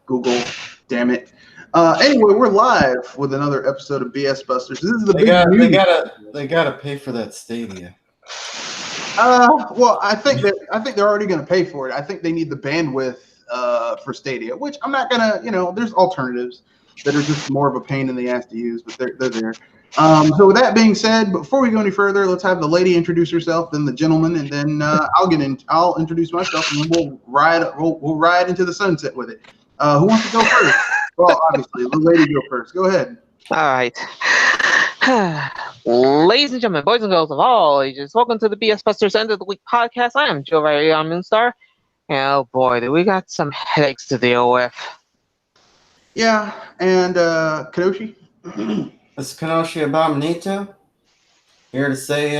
Google, damn it. Anyway, we're live with another episode of BS Busters. This is the they gotta pay for that Stadia. Well, I think they're already going to pay for it. I think they need the bandwidth for Stadia, which I'm not gonna. There's alternatives that are just more of a pain in the ass to use, but they're there. So with that being said, before we go any further, let's have the lady introduce herself, then the gentleman, and then I'll introduce myself, and then we'll ride into the sunset with it. Who wants to go first? Well, obviously, the lady go first. Go ahead. All right. Ladies and gentlemen, boys and girls of all ages, welcome to the BS Busters End of the Week podcast. I am Joe Ryan Moonstar, and oh boy, do we got some headaches to deal with. Yeah, and Kadoshi? This is Kenoshi Abominito, here to say,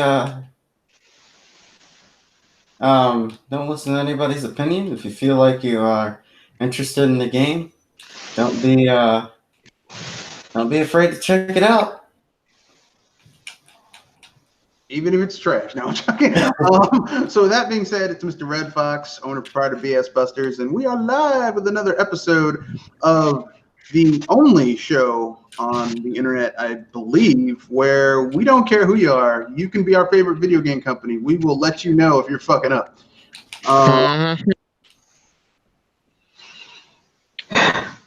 don't listen to anybody's opinion. If you feel like you are interested in the game, don't be afraid to check it out. Even if it's trash. No, I'm joking. So with that being said, it's Mr. Red Fox, owner proprietor of BS Busters, and we are live with another episode of the only show on the internet, I believe, where we don't care who you are. You can be our favorite video game company. We will let you know if you're fucking up.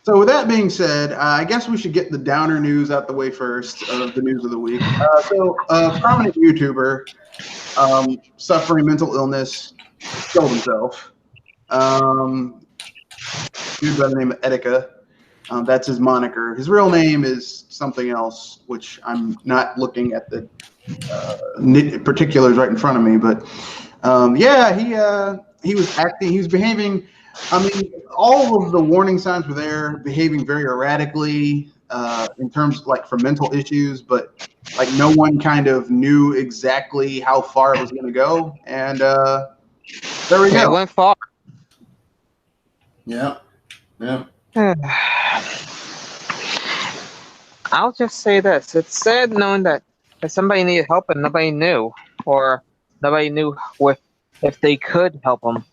So with that being said, I guess we should get the downer news out the way first of the news of the week. So a prominent YouTuber suffering mental illness killed himself. Dude by the name of Etika. That's his moniker. His real name is something else, which I'm not looking at the particulars right in front of me. But he was acting. He was behaving. I mean, all of the warning signs were there, behaving very erratically in terms of, like, for mental issues, but like no one kind of knew exactly how far it was going to go. And there we go. It went far. Yeah. I'll just say this. It's sad knowing that somebody needed help and nobody knew, or nobody knew if they could help them.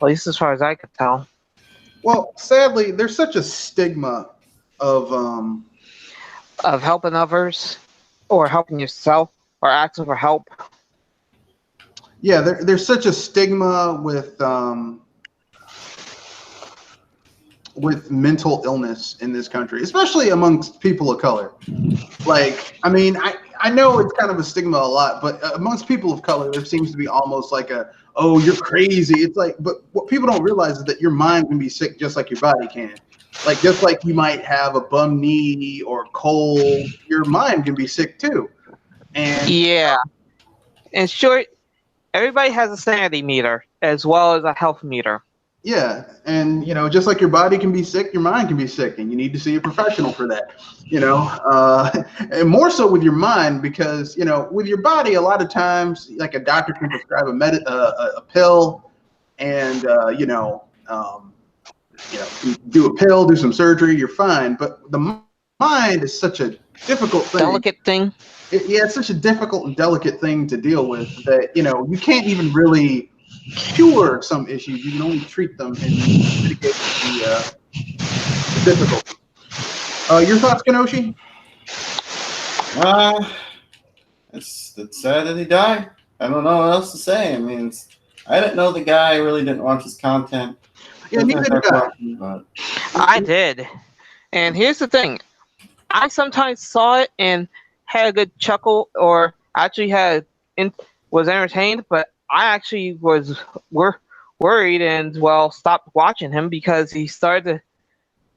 At least as far as I could tell. Well, sadly, there's such a stigma of helping others, or helping yourself, or asking for help. Yeah, there's such a stigma with mental illness in this country, especially amongst people of color. Like, I mean, I know it's kind of a stigma a lot, but amongst people of color, there seems to be almost like oh, you're crazy. It's like, but what people don't realize is that your mind can be sick just like your body can. Like, just like you might have a bum knee or cold, your mind can be sick too. And yeah. In short, everybody has a sanity meter as well as a health meter. Yeah, and just like your body can be sick, your mind can be sick, and you need to see a professional for that. And more so with your mind, because with your body, a lot of times, like, a doctor can prescribe a pill, and do a pill, do some surgery, you're fine. But the mind is such a difficult thing. Delicate thing. It's such a difficult and delicate thing to deal with that you can't even really cure some issues. You can only treat them and mitigate the difficulty. Your thoughts, Kenoshi? It's sad that he died. I don't know what else to say. I mean, I didn't know the guy. I really didn't watch his content. Yeah, neither did I. I did. And here's the thing. I sometimes saw it and had a good chuckle, or actually was entertained, but I actually was worried and, stopped watching him because he started to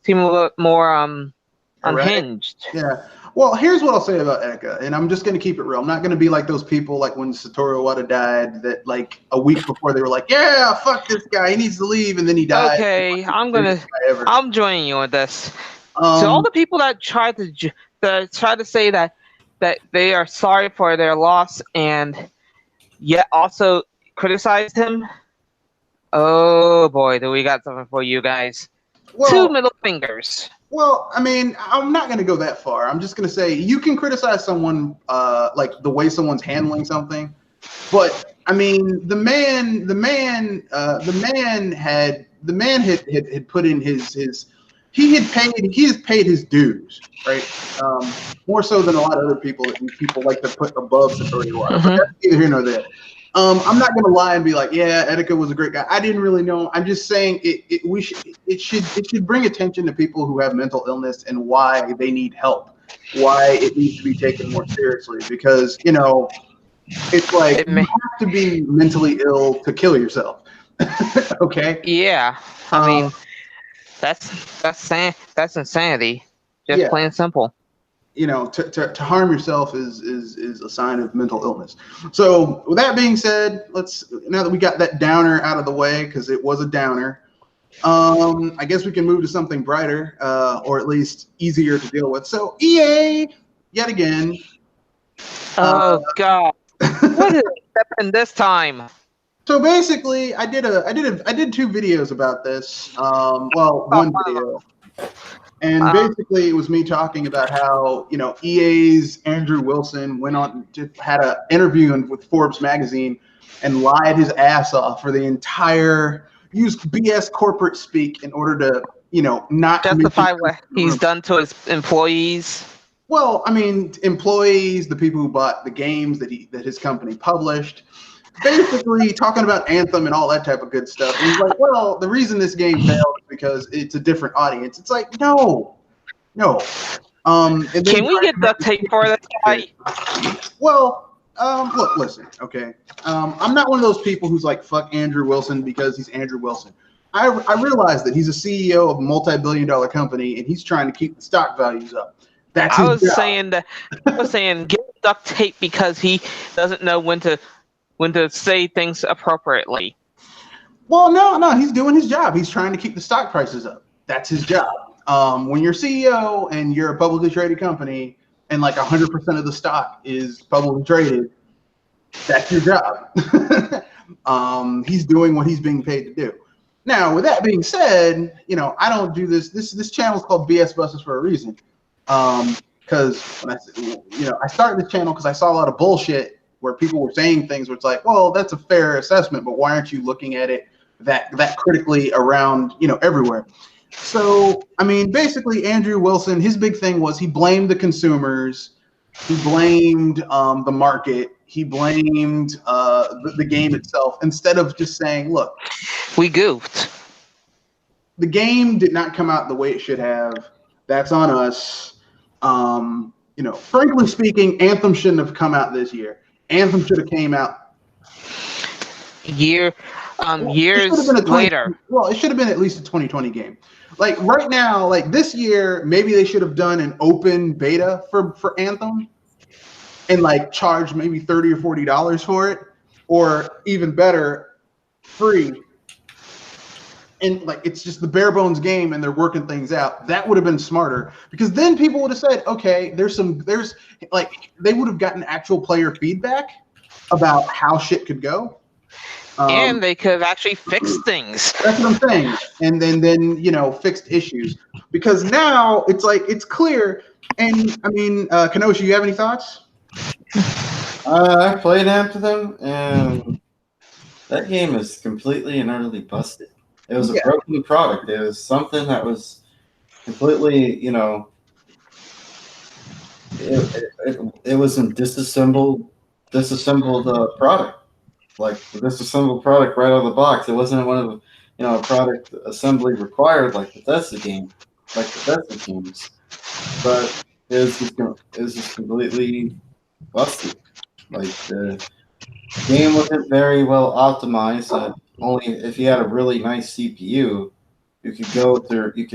seem a little more unhinged. Yeah. Well, here's what I'll say about Etika, and I'm just going to keep it real. I'm not going to be like those people, like when Satoru Iwata died, that like a week before they were like, yeah, fuck this guy, he needs to leave, and then he died. Okay, I'm joining you on this. So all the people that try to say that they are sorry for their loss and yet also criticized him. Oh boy, do we got something for you guys. Well, 2 middle fingers. Well, I mean, I'm not going to go that far. I'm just going to say you can criticize someone like the way someone's handling something, but I mean, the man had put in his he has paid his dues, right? More so than a lot of other people that people like to put above Satori Iwata. But that's neither here nor there. I'm not gonna lie and be like, yeah, Etika was a great guy. I didn't really know. I'm just saying it should bring attention to people who have mental illness and why they need help, why it needs to be taken more seriously. Because it's like you have to be mentally ill to kill yourself. Okay. Yeah, I mean that's insanity. Just plain and simple. To harm yourself is a sign of mental illness. So with that being said, now that we got that downer out of the way, because it was a downer, I guess we can move to something brighter, or at least easier to deal with. So EA, yet again. Oh God, what did it happen this time? So basically, I did 2 videos about this. One video. And basically, it was me talking about how, EA's Andrew Wilson went on to had an interview with Forbes magazine and lied his ass off for the entire, used BS corporate speak in order to, not justify what he's done to his employees. Well, I mean, employees, the people who bought the games that his company published, basically talking about Anthem and all that type of good stuff. And he's like, well, the reason this game failed is because it's a different audience. It's like, no. Can we get duct tape for this guy? Well, look, listen, okay. I'm not one of those people who's like, fuck Andrew Wilson because he's Andrew Wilson. I realize that he's a CEO of a multi-billion-dollar company and he's trying to keep the stock values up. I was saying get duct tape because he doesn't know when to say things appropriately. Well, no, he's doing his job. He's trying to keep the stock prices up. That's his job. When you're CEO and you're a publicly traded company and like 100% of the stock is publicly traded, that's your job. He's doing what he's being paid to do. Now, with that being said, I don't do this. This channel is called BS Busters for a reason. Because when I started the channel because I saw a lot of bullshit where people were saying things where it's like, well, that's a fair assessment, but why aren't you looking at it that critically around, everywhere? So, I mean, basically, Andrew Wilson, his big thing was he blamed the consumers, he blamed the market, he blamed the game itself, instead of just saying, look, we goofed. The game did not come out the way it should have. That's on us. Frankly speaking, Anthem shouldn't have come out this year. Anthem should have came out years later. Well, it should have been at least a 2020 game. Like right now, like this year, maybe they should have done an open beta for Anthem and like charged maybe $30 or $40 for it, or even better, free. And like it's just the bare bones game and they're working things out. That would have been smarter because then people would have said, okay, there's like they would have gotten actual player feedback about how shit could go. And they could have actually fixed things. That's what I'm saying. And then fixed issues. Because now it's like it's clear. And I mean, Kenosha, you have any thoughts? I played Anthem and that game is completely and utterly busted. It was a broken product. It was something that was completely, it was a disassembled product. Like the disassembled product right out of the box. It wasn't one of the, product assembly required like Bethesda games. But it was just completely busted. Like the game wasn't very well optimized. Only if you had a really nice CPU, you could go through. You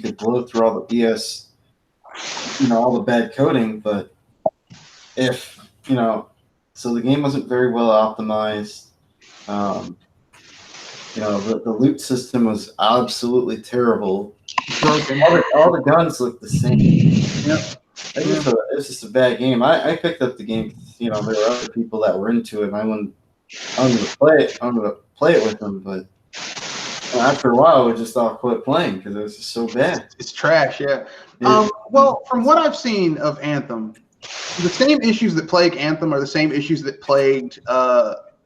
could blow through all the BS, all the bad coding. But if so the game wasn't very well optimized. The loot system was absolutely terrible. All the guns looked the same. Yep. It's just a bad game. I picked up the game. There were other people that were into it, and I wanted to play it. I wanted to play it with them, but after a while, we just all quit playing because it was just so bad. It's trash, yeah. Well, from what I've seen of Anthem, the same issues that plague Anthem are the same issues that plagued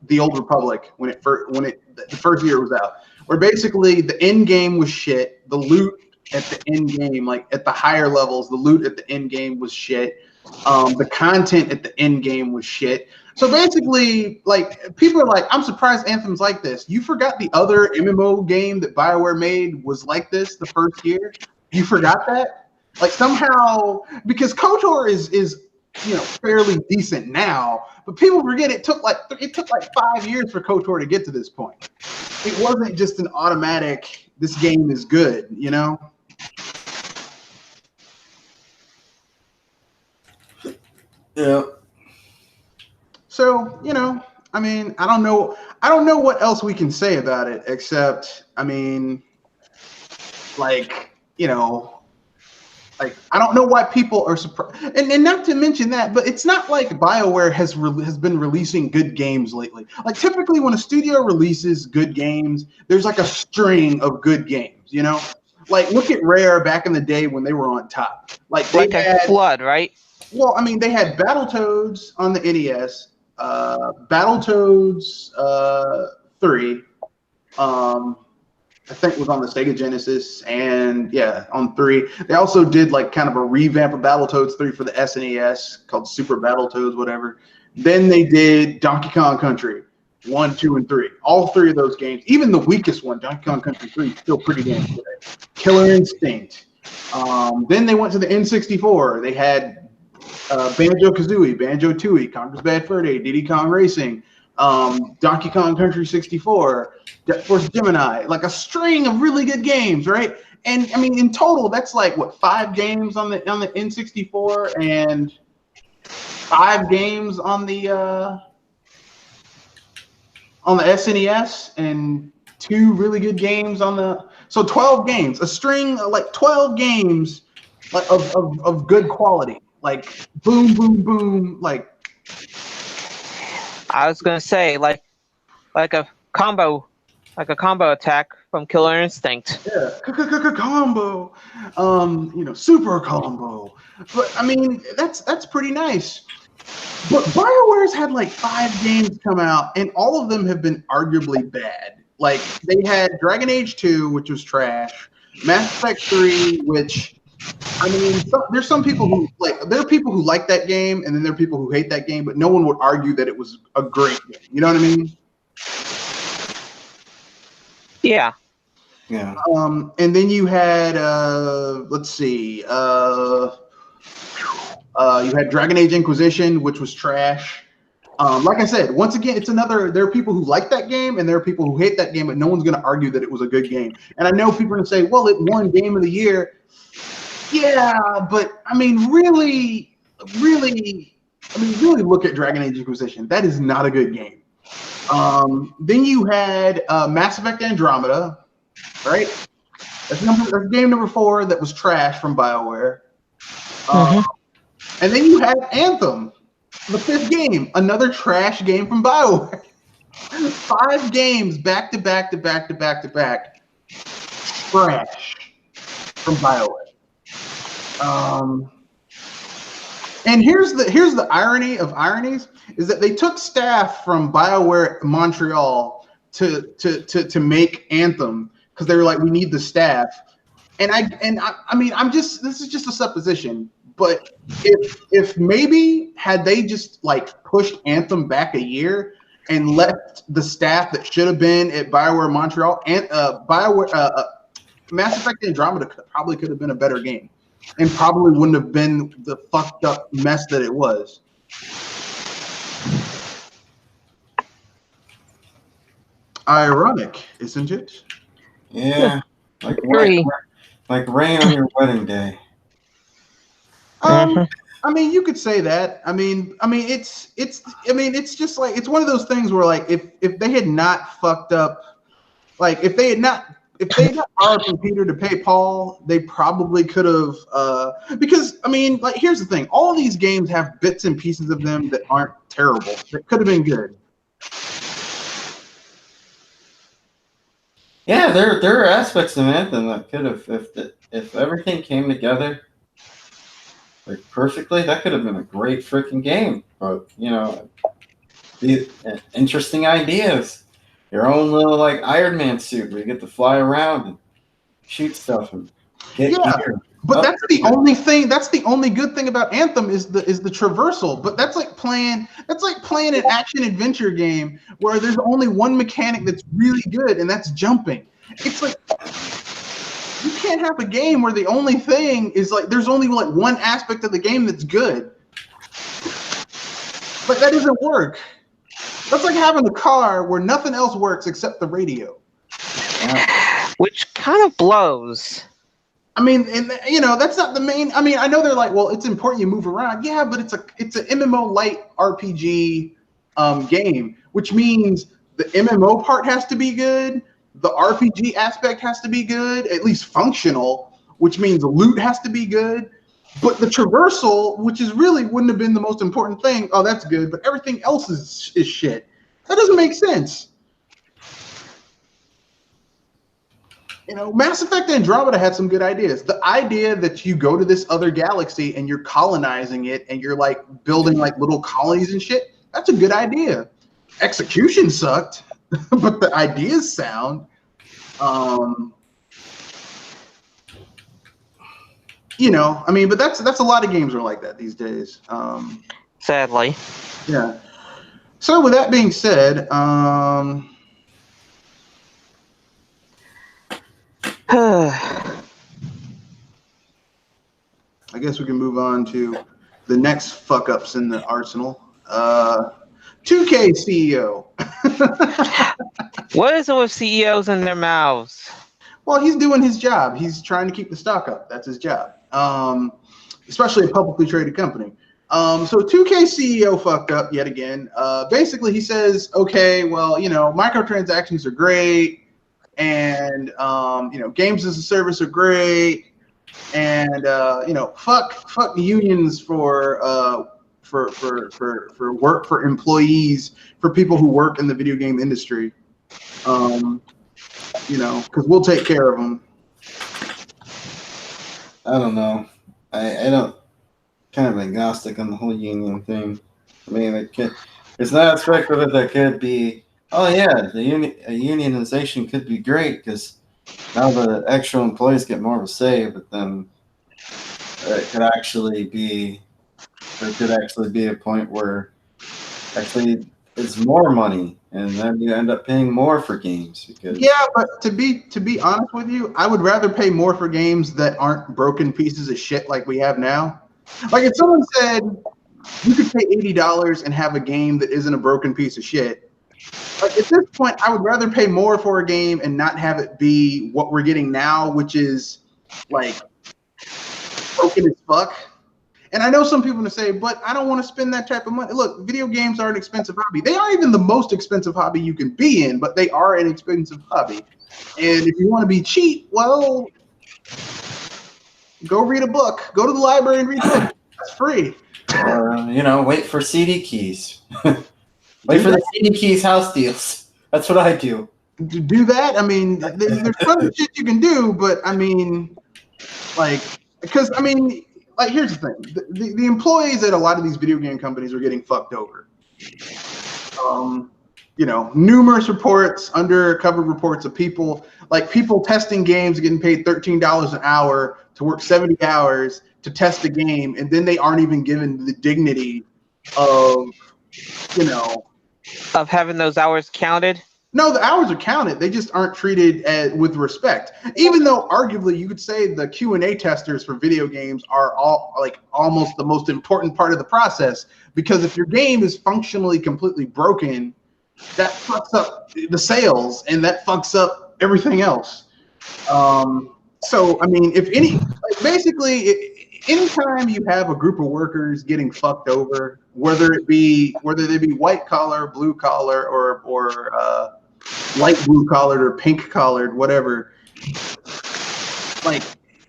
the Old Republic when the first year it was out, where basically the end game was shit. The loot at the end game, like at the higher levels, the loot at the end game was shit. The content at the end game was shit. So basically, like, people are like, I'm surprised Anthem's like this. You forgot the other MMO game that BioWare made was like this the first year? You forgot that? Like, somehow, because KOTOR is fairly decent now, but people forget it took like 5 years for KOTOR to get to this point. It wasn't just an automatic, this game is good, you know? Yeah. So, I mean, I don't know what else we can say about it, except, I mean, like, like, I don't know why people are surprised. And not to mention that, but it's not like BioWare has been releasing good games lately. Like, typically when a studio releases good games, there's like a string of good games, Like, look at Rare back in the day when they were on top. Like a flood, right? Well, I mean, they had Battletoads on the NES, Battletoads 3, I think was on the Sega Genesis, and yeah, on 3. They also did like kind of a revamp of Battletoads 3 for the SNES called Super Battletoads, whatever. Then they did Donkey Kong Country 1, 2, and 3. All 3 of those games, even the weakest one, Donkey Kong Country 3, still pretty damn good. Killer Instinct. Then they went to the N64. They had Banjo-Kazooie, Banjo-Tooie, Conker's Bad Fur Day, Diddy Kong Racing, Donkey Kong Country 64, Jet Force Gemini, like a string of really good games, right? And I mean, in total, that's like what, 5 games on the N64 and 5 games on the SNES and 2 really good games on the. So 12 games, a string like 12 games like of good quality. Like boom, boom, boom. Like I was gonna say, like a combo attack from Killer Instinct. Yeah, combo, super combo. But I mean, that's pretty nice. But BioWare's had like 5 games come out, and all of them have been arguably bad. Like they had Dragon Age 2, which was trash, Mass Effect 3, which. I mean, there's some people who there are people who like that game, and then there are people who hate that game, but no one would argue that it was a great game. You know what I mean? Yeah. Yeah. And then you had let's see, you had Dragon Age Inquisition, which was trash. Like I said, once again, there are people who like that game, and there are people who hate that game, but no one's going to argue that it was a good game. And I know people are going to say, well, it won Game of the Year. Yeah, but I mean, really look at Dragon Age Inquisition. That is not a good game. Then you had Mass Effect Andromeda, right? That's game number 4 that was trash from BioWare. And then you had Anthem, the 5th game, another trash game from BioWare. 5 games back to back. Trash from BioWare. And here's the irony of ironies is that they took staff from BioWare Montreal to make Anthem because they were like, we need the staff. And I mean, this is just a supposition, but if maybe had they just like pushed Anthem back a year and left the staff that should have been at BioWare Montreal and Mass Effect Andromeda probably could have been a better game. And probably wouldn't have been the fucked up mess that it was. Ironic, isn't it? Yeah. Like rain on your wedding day. I mean, you could say that. I mean, it's just like it's one of those things where like if they had not fucked up, like if they had not borrowed from Peter to pay Paul, they probably could have. Because I mean, like here's the thing: all of these games have bits and pieces of them that aren't terrible. That could have been good. Yeah, there are aspects of Anthem that could have, if everything came together like perfectly, that could have been a great freaking game. But interesting ideas. Your own little like Iron Man suit where you get to fly around and shoot stuff and get gear. But that's the only thing. That's the only good thing about Anthem is the traversal. But that's like playing an action adventure game where there's only one mechanic that's really good, and that's jumping. It's like you can't have a game where the only thing is like there's only like one aspect of the game that's good. But that doesn't work. That's like having a car where nothing else works except the radio. Which kind of blows. I mean, and you know, that's not the main. I mean, I know they're like, well, it's important you move around. Yeah, but it's an MMO light RPG game, which means the MMO part has to be good. The RPG aspect has to be good, at least functional, which means the loot has to be good. But the traversal, which is really wouldn't have been the most important thing. Oh, that's good, but everything else is shit. That doesn't make sense. You know, Mass Effect Andromeda had some good ideas. The idea that you go to this other galaxy and you're colonizing it and you're like building like little colonies and shit, that's a good idea. Execution sucked, but the ideas sound. You know, I mean, but that's a lot of games are like that these days. Sadly. Yeah. So with that being said, I guess we can move on to the next fuck ups in the arsenal. 2K CEO. What is it with CEOs and their mouths? Well, he's doing his job. He's trying to keep the stock up. That's his job. Especially a publicly traded company. So 2K CEO fucked up yet again. Basically, he says, okay, well, you know, microtransactions are great. And you know, games as a service are great, and you know, fuck unions for work for employees, for people who work in the video game industry. You know, because we'll take care of them. I don't know. I don't kind of agnostic on the whole union thing. I mean, there's an aspect of it that could be. Oh yeah, the unionization could be great because now the actual employees get more of a say. But then it could actually be a point where actually it's more money, and then you end up paying more for games. Because but to be honest with you, I would rather pay more for games that aren't broken pieces of shit like we have now. Like if someone said you could pay $80 and have a game that isn't a broken piece of shit. Like at this point, I would rather pay more for a game and not have it be what we're getting now, which is like broken as fuck. And I know some people will say, but I don't want to spend that type of money. Look, video games are an expensive hobby. They aren't even the most expensive hobby you can be in, but they are an expensive hobby. And if you want to be cheap, well, go read a book. Go to the library and read a book. That's free. You know, wait for CD keys. Wait for the CD keys house deals. That's what I do. To do that, I mean, there's some shit you can do, but I mean, like, because I mean, like, here's the thing: the employees at a lot of these video game companies are getting fucked over. You know, numerous reports, undercover reports of people testing games getting paid $13 an hour to work 70 hours to test a game, and then they aren't even given the dignity of, you know, of having those hours counted? No, the hours are counted. They just aren't treated with respect. Even though arguably you could say the Q&A testers for video games are all like almost the most important part of the process, because if your game is functionally completely broken, that fucks up the sales and that fucks up everything else. So I mean, if any, like basically, anytime you have a group of workers getting fucked over, whether they be white collar, blue collar, or light blue collared or pink collared, whatever, like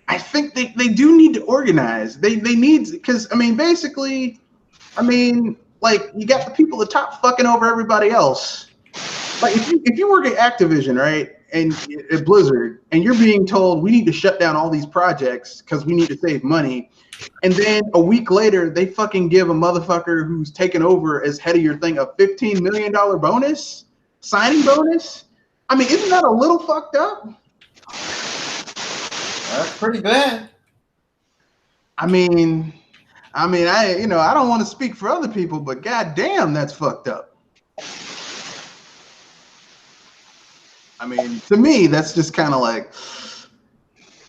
I think they do need to organize. They need, because I mean basically, I mean, like you got the people at the top fucking over everybody else. Like if you work at Activision, right, and at Blizzard, and you're being told we need to shut down all these projects because we need to save money. And then a week later, they fucking give a motherfucker who's taken over as head of your thing a $15 million bonus, signing bonus. I mean, isn't that a little fucked up? That's pretty bad. I mean, I don't want to speak for other people, but goddamn, that's fucked up. I mean, to me, that's just kind of like,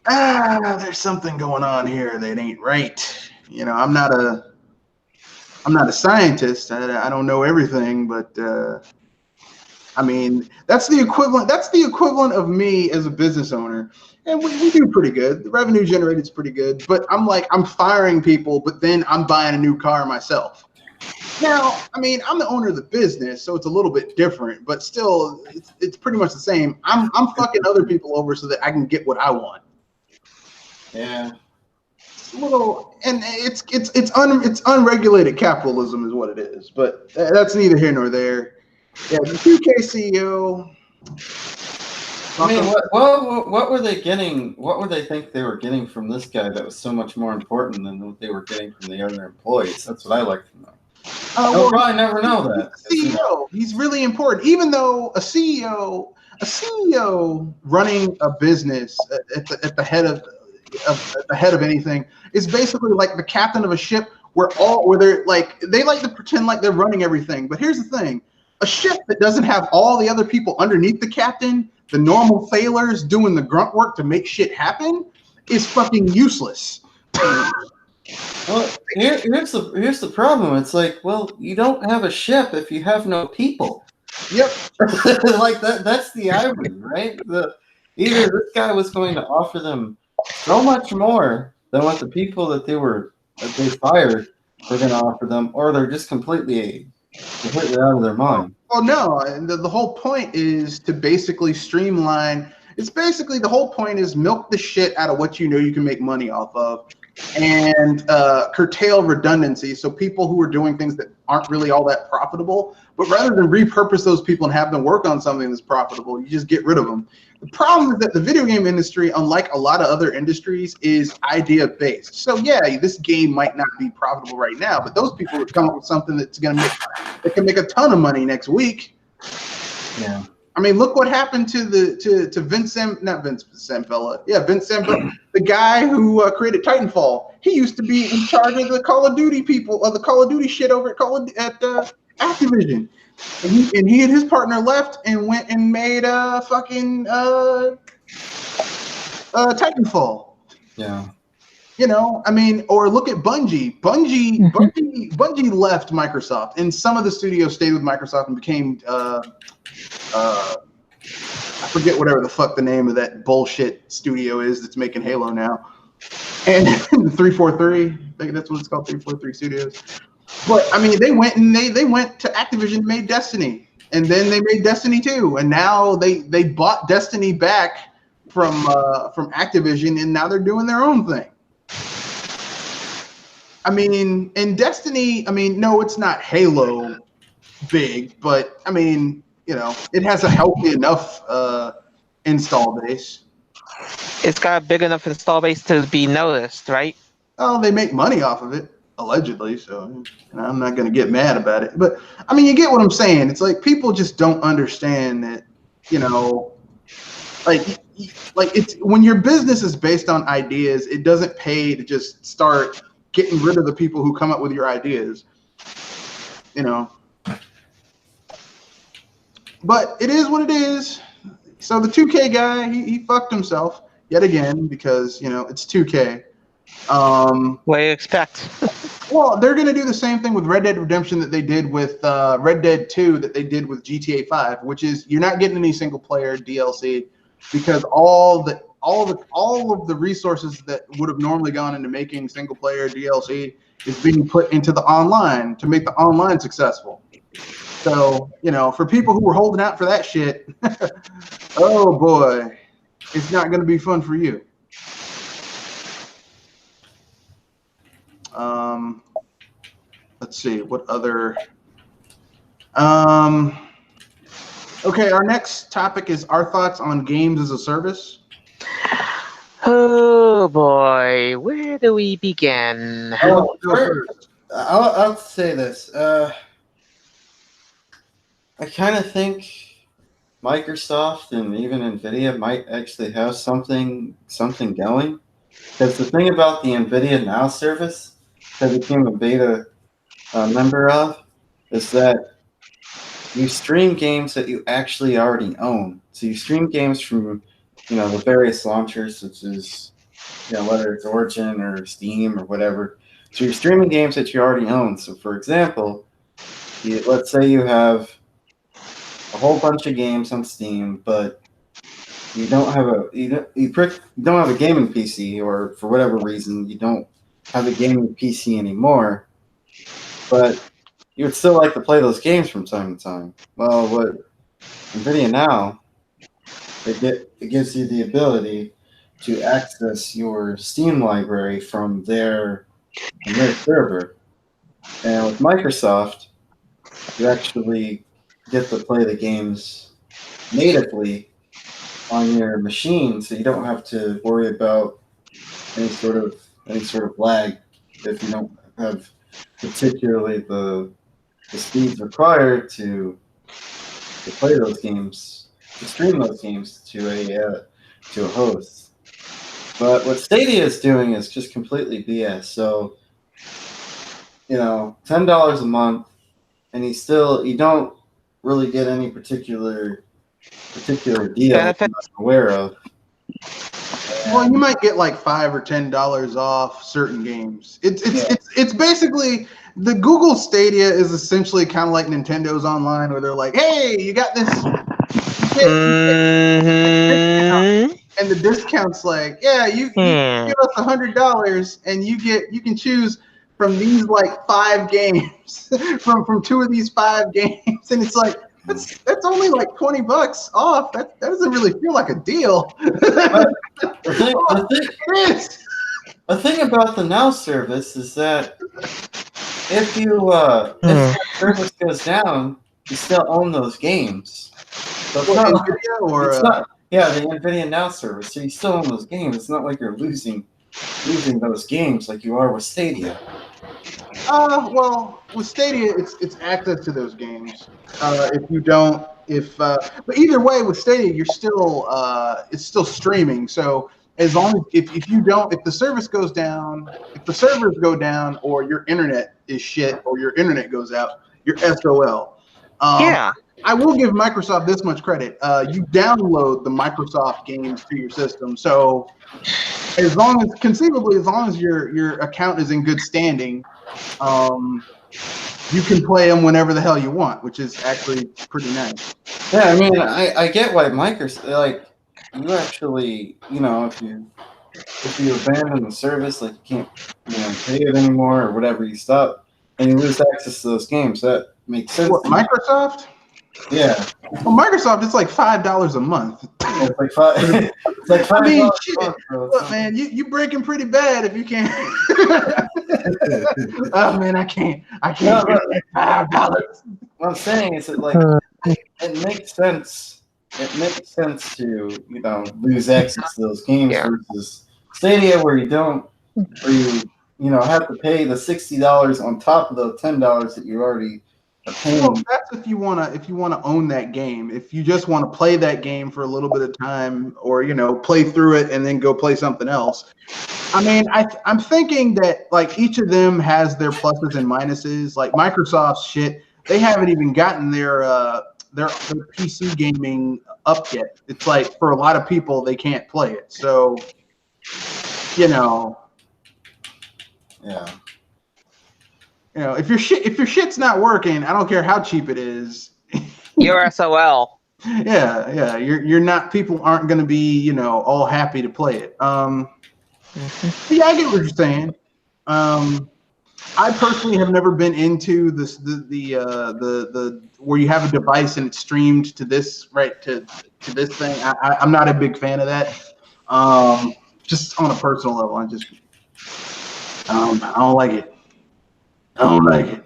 there's something going on here that ain't right. You know, I'm not a scientist. I don't know everything, but I mean, that's the equivalent. That's the equivalent of me as a business owner, and we do pretty good. The revenue generated is pretty good, but I'm firing people, but then I'm buying a new car myself. Now, I mean, I'm the owner of the business, so it's a little bit different, but still, it's pretty much the same. I'm fucking other people over so that I can get what I want. Yeah. It's a little, and it's unregulated capitalism is what it is, but that's neither here nor there. Yeah, the 2K CEO. I mean, what were they getting? What would they think they were getting from this guy that was so much more important than what they were getting from the other employees? That's what I like to know. They'll probably never know that. CEO, he's really important. Even though a CEO running a business at the head of anything is basically like the captain of a ship, where they like to pretend like they're running everything. But here's the thing: a ship that doesn't have all the other people underneath the captain, the normal sailors doing the grunt work to make shit happen, is fucking useless. Well, here's the problem. It's like, well, you don't have a ship if you have no people. Yep. Like that's the irony, right? Either this guy was going to offer them so much more than what the people that they fired were going to offer them, or they're just completely out of their mind. Well, no, and the whole point is to basically streamline. It's basically the whole point is milk the shit out of what you know you can make money off of, and curtail redundancy. So people who are doing things that aren't really all that profitable, but rather than repurpose those people and have them work on something that's profitable, you just get rid of them. The problem is that the video game industry, unlike a lot of other industries, is idea based. So yeah, this game might not be profitable right now, but those people would come up with something that can make a ton of money next week. Yeah. I mean, look what happened to Vince Zampella. Yeah, Vince Zampella, the guy who created Titanfall. He used to be in charge of the Call of Duty people, of the Call of Duty shit over at Activision. And he and his partner left and went and made fucking Titanfall. Yeah. You know, I mean, or look at Bungie. Bungie left Microsoft, and some of the studios stayed with Microsoft and became I forget whatever the fuck the name of that bullshit studio is that's making Halo now. And 343, I think that's what it's called, 343 Studios. But I mean, they went to Activision and made Destiny, and then they made Destiny 2, and now they bought Destiny back from Activision, and now they're doing their own thing. I mean, in Destiny, I mean, no, it's not Halo big, but I mean, you know, it has a healthy enough install base. It's got a big enough install base to be noticed, right? Oh, they make money off of it, allegedly, so I'm not going to get mad about it. But, I mean, you get what I'm saying. It's like people just don't understand that, you know, like it's when your business is based on ideas, it doesn't pay to just start getting rid of the people who come up with your ideas, you know. But it is what it is. So the 2K guy, he fucked himself yet again because, you know, it's 2K. What do you expect? Well, they're going to do the same thing with Red Dead Redemption that they did with Red Dead 2 that they did with GTA 5, which is you're not getting any single player DLC because all of the resources that would have normally gone into making single player DLC is being put into the online to make the online successful. So, you know, for people who were holding out for that shit, oh boy, it's not going to be fun for you. Let's see, what other... Okay, our next topic is our thoughts on games as a service. Oh boy, where do we begin? Oh, Go first. I'll say this. I kind of think Microsoft and even Nvidia might actually have something going. Because the thing about the Nvidia Now service that I became a beta member of is that you stream games that you actually already own. So you stream games from, the various launchers, such as, whether it's Origin or Steam or whatever. So you're streaming games that you already own. So for example, let's say you have a whole bunch of games on Steam, but you don't have don't have a gaming PC, or for whatever reason you don't have a gaming PC anymore, but you would still like to play those games from time to time. Well, what NVIDIA Now, it gives you the ability to access your Steam library from their server. And with Microsoft, you actually get to play the games natively on your machine, so you don't have to worry about any sort of lag if you don't have particularly the speeds required to play those games, to stream those games to a host. But what Stadia is doing is just completely BS. So, $10 a month, and you don't really get any particular deal I'm not aware of. Well, you might get like $5 or $10 off certain games. It's basically the Google Stadia is essentially kind of like Nintendo's online, where they're like, "Hey, you got this," and the discount's like, "Yeah, you give us $100 and you can choose from these like 5 games from 2 of these 5 games," and it's like. That's only like $20 off. That doesn't really feel like a deal. The thing about the Now service is that if that service goes down, you still own those games. So the NVIDIA Now service. So you still own those games. It's not like you're losing those games like you are with Stadia. Well, with Stadia, it's access to those games. But either way, with Stadia, you're still it's still streaming. So as long as if the service goes down, if the servers go down, or your internet is shit, or your internet goes out, you're SOL. I will give Microsoft this much credit. You download the Microsoft games to your system, so as long as your account is in good standing, you can play them whenever the hell you want, which is actually pretty nice. Yeah, I mean, I get why Microsoft, you actually, if you abandon the service, you can't, pay it anymore or whatever, you stop and you lose access to those games. That makes sense. What, Microsoft? Yeah. Well, Microsoft, it's like $5 a month. It's like $5. It's like $5. I mean, shit. Look, man, you breaking pretty bad if you can't. Oh man, I can't. $5. What I'm saying is that it makes sense. It makes sense to lose access to those games versus Stadia, where you have to pay the $60 on top of the $10 that you already. Well, that's if you wanna own that game. If you just want to play that game for a little bit of time, or play through it and then go play something else. I mean, I'm thinking that each of them has their pluses and minuses. Like Microsoft's shit, they haven't even gotten their PC gaming up yet. It's like for a lot of people they can't play it. So, Yeah. If your shit's not working, I don't care how cheap it is. You're SOL. Yeah. You're not. People aren't going to be, all happy to play it. Yeah, I get what you're saying. I personally have never been into the where you have a device and it's streamed to this to this thing. I'm not a big fan of that. Just on a personal level, I don't like it. I don't like it.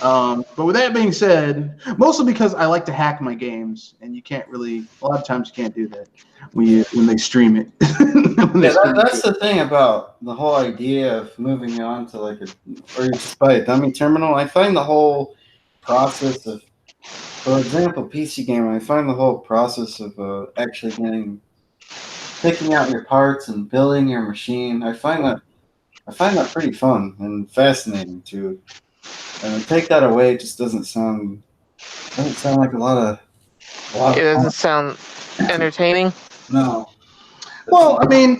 But with that being said, mostly because I like to hack my games, and you can't really. A lot of times you can't do that when they stream it. That's the thing about the whole idea of moving on to like or you just buy a dummy terminal. I find the whole process of, for example, PC gamer. I find the whole process of actually picking out your parts and building your machine. I find that pretty fun and fascinating too. And to take that away just doesn't sound like a lot of It doesn't sound entertaining. No. Well, I mean,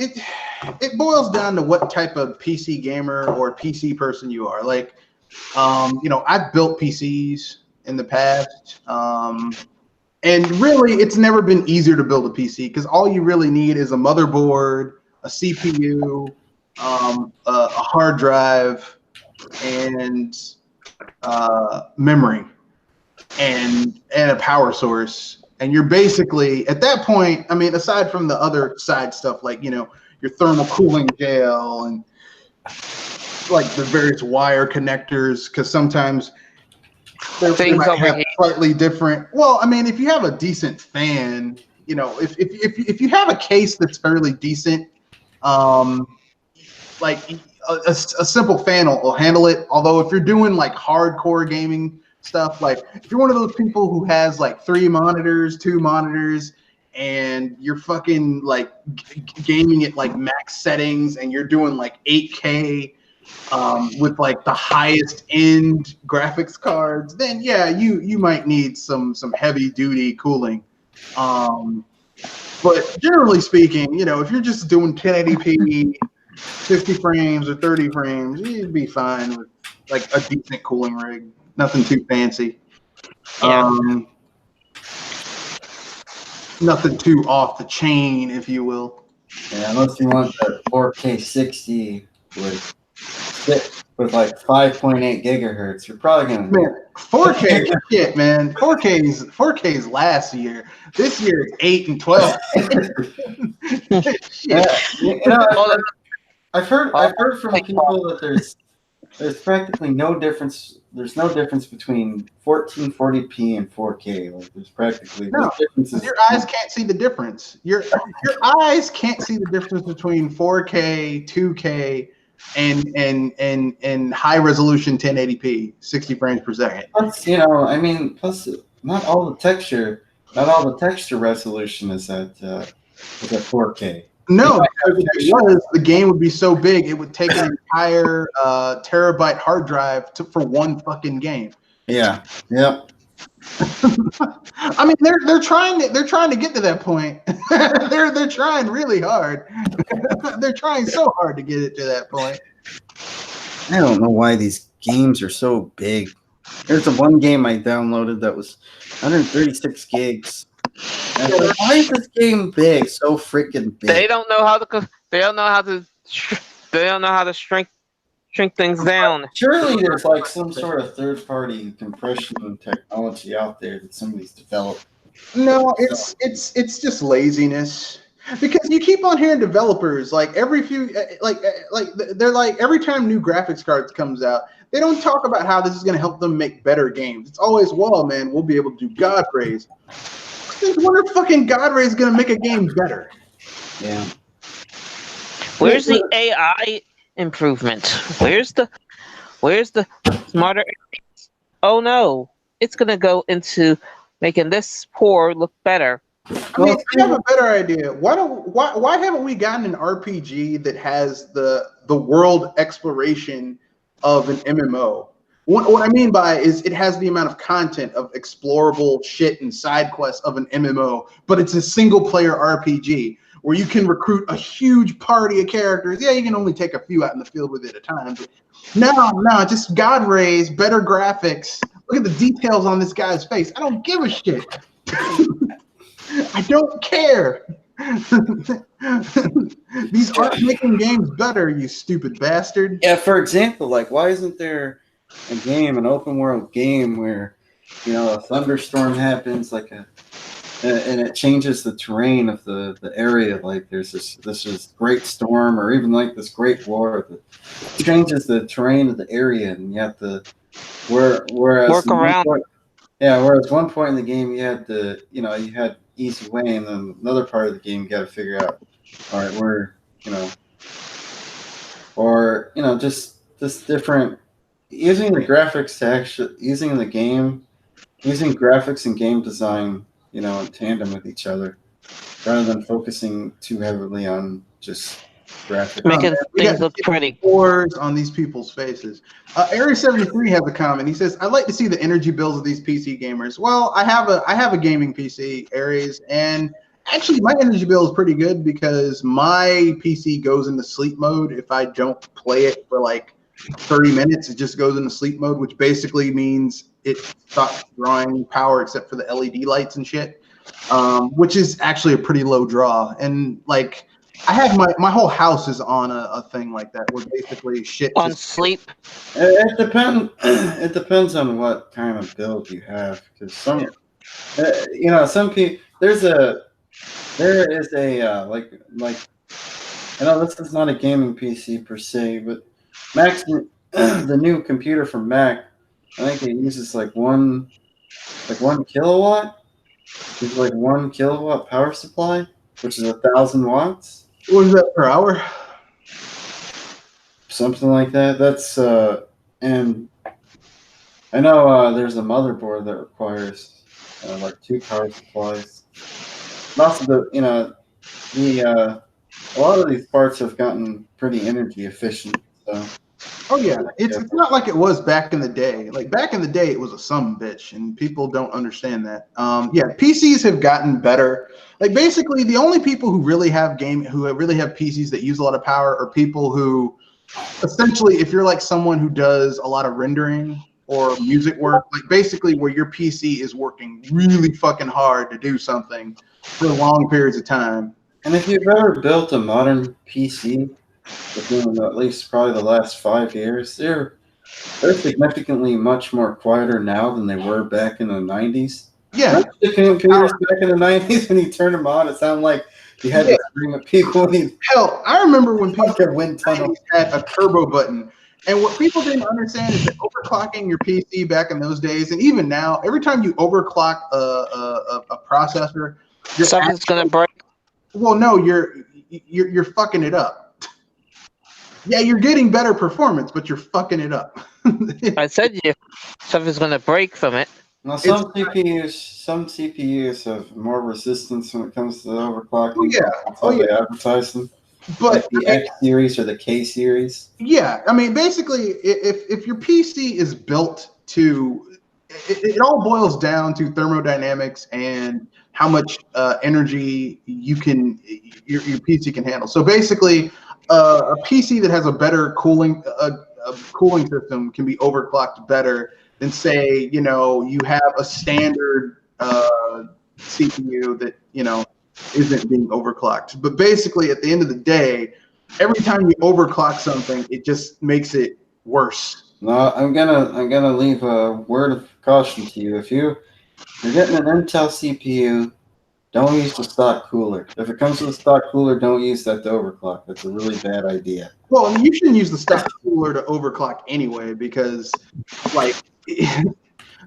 it boils down to what type of PC gamer or PC person you are. Like, I've built PCs in the past, and really, it's never been easier to build a PC because all you really need is a motherboard, a CPU, a hard drive, and memory, and a power source. And you're basically, at that point, I mean, aside from the other side stuff, like, your thermal cooling gel and like the various wire connectors, because sometimes they might have slightly different. Well, I mean, if you have a decent fan, if you have a case that's fairly decent, like a simple fan will handle it. Although if you're doing like hardcore gaming stuff, like if you're one of those people who has like 2 monitors, and you're fucking like gaming at like max settings, and you're doing like 8K with like the highest end graphics cards, then yeah, you might need some heavy duty cooling. But generally speaking, if you're just doing 1080p, 50 frames or 30 frames, you'd be fine with like a decent cooling rig. Nothing too fancy. Yeah. Nothing too off the chain, if you will. Yeah, unless you want the 4K 60 with like 5.8 gigahertz, you're probably gonna. Man, 4K shit, man. 4K's last year. This year it's 8 and 12. Yeah, I've heard from people that there's practically no difference. There's no difference between 1440p and 4K. Like there's practically no differences. Your eyes can't see the difference. Your eyes can't see the difference between 4K, 2K, and high resolution 1080p, 60 frames per second. Plus, plus not all the texture resolution is at 4K. No, because if it was, the game would be so big it would take an entire terabyte hard drive for one fucking game. Yeah. Yep. I mean, they're trying to get to that point. they're trying really hard. They're trying so hard to get it to that point. I don't know why these games are so big. There's the one game I downloaded that was 136 gigs. Like, why is this game big? So freaking big. They don't know how to shrink things down. Surely there's like some sort of third-party compression technology out there that somebody's developed. No, it's just laziness. Because you keep on hearing developers like every time new graphics cards comes out, they don't talk about how this is going to help them make better games. It's always, well, man, we'll be able to do God rays. I wonder if fucking God Ray is going to make a game better. Yeah. Where's the AI improvement? Where's the smarter? Oh no, it's going to go into making this poor look better. I mean, I have a better idea. Why haven't we gotten an RPG that has the world exploration of an MMO? What I mean by is it has the amount of content of explorable shit and side quests of an MMO, but it's a single player RPG where you can recruit a huge party of characters. Yeah, you can only take a few out in the field with it at a time. But no, just God rays, better graphics. Look at the details on this guy's face. I don't give a shit. I don't care. These aren't making games better, you stupid bastard. Yeah, for example, like why isn't there an open world game where a thunderstorm happens and it changes the terrain of the area, like there's this great storm or even like this great war that changes the terrain of the area, and you have to Whereas Work around. whereas one point in the game you had easy way, and then another part of the game you got to figure out, all right, just different using the graphics to actually using graphics and game design, in tandem with each other, rather than focusing too heavily on just graphics. Making We things got look pretty. pores on these people's faces. Area73 has a comment. He says, "I'd like to see the energy bills of these PC gamers." Well, I have a gaming PC, Aries, and actually my energy bill is pretty good because my PC goes into sleep mode if I don't play it for like 30 minutes. It just goes into sleep mode, which basically means it stops drawing power except for the LED lights and shit, which is actually a pretty low draw. And like, I have my whole house is on a thing like that where basically shit On just sleep. It depends. It depends on what kind of build you have, because some people there is a I know this is not a gaming PC per se, but Mac's the new computer from Mac, I think it uses like 1 kilowatt. It's like 1 kilowatt power supply, which is 1,000 watts. What is that per hour? Something like that. That's and I know there's a motherboard that requires like 2 power supplies. Lots of a lot of these parts have gotten pretty energy efficient. So. Oh yeah, it's not like it was back in the day. Like back in the day, it was a some bitch, and people don't understand that. Yeah, PCs have gotten better. Like basically, the only people who really have PCs that use a lot of power are people who, essentially, if you're like someone who does a lot of rendering or music work, like basically where your PC is working really fucking hard to do something for long periods of time. And if you've ever built a modern PC within at least probably the last 5 years, they're significantly much more quieter now than they were back in the 90s. Yeah. The computers back in the 90s, when you turn them on, it sounded like you had to scream at people. Hell, I remember when people wind tunnel had a turbo button. And what people didn't understand is that overclocking your PC back in those days, and even now, every time you overclock a processor, Something's gonna break. Well, no, you're fucking it up. Yeah, you're getting better performance, but you're fucking it up. I said something's gonna break from it. Now, some CPUs have more resistance when it comes to overclocking. Oh, yeah. That's how they advertise them. But like the X series or the K series. Yeah, I mean, basically, if your PC is built to, it all boils down to thermodynamics and how much energy your PC can handle. So basically, a PC that has a better cooling system can be overclocked better than, say, you have a standard CPU that isn't being overclocked. But basically, at the end of the day, every time you overclock something, it just makes it worse. No, I'm gonna leave a word of caution to you. If you're getting an Intel CPU, don't use the stock cooler. If it comes with a stock cooler, don't use that to overclock. That's a really bad idea. Well, I mean, you shouldn't use the stock cooler to overclock anyway, because, like,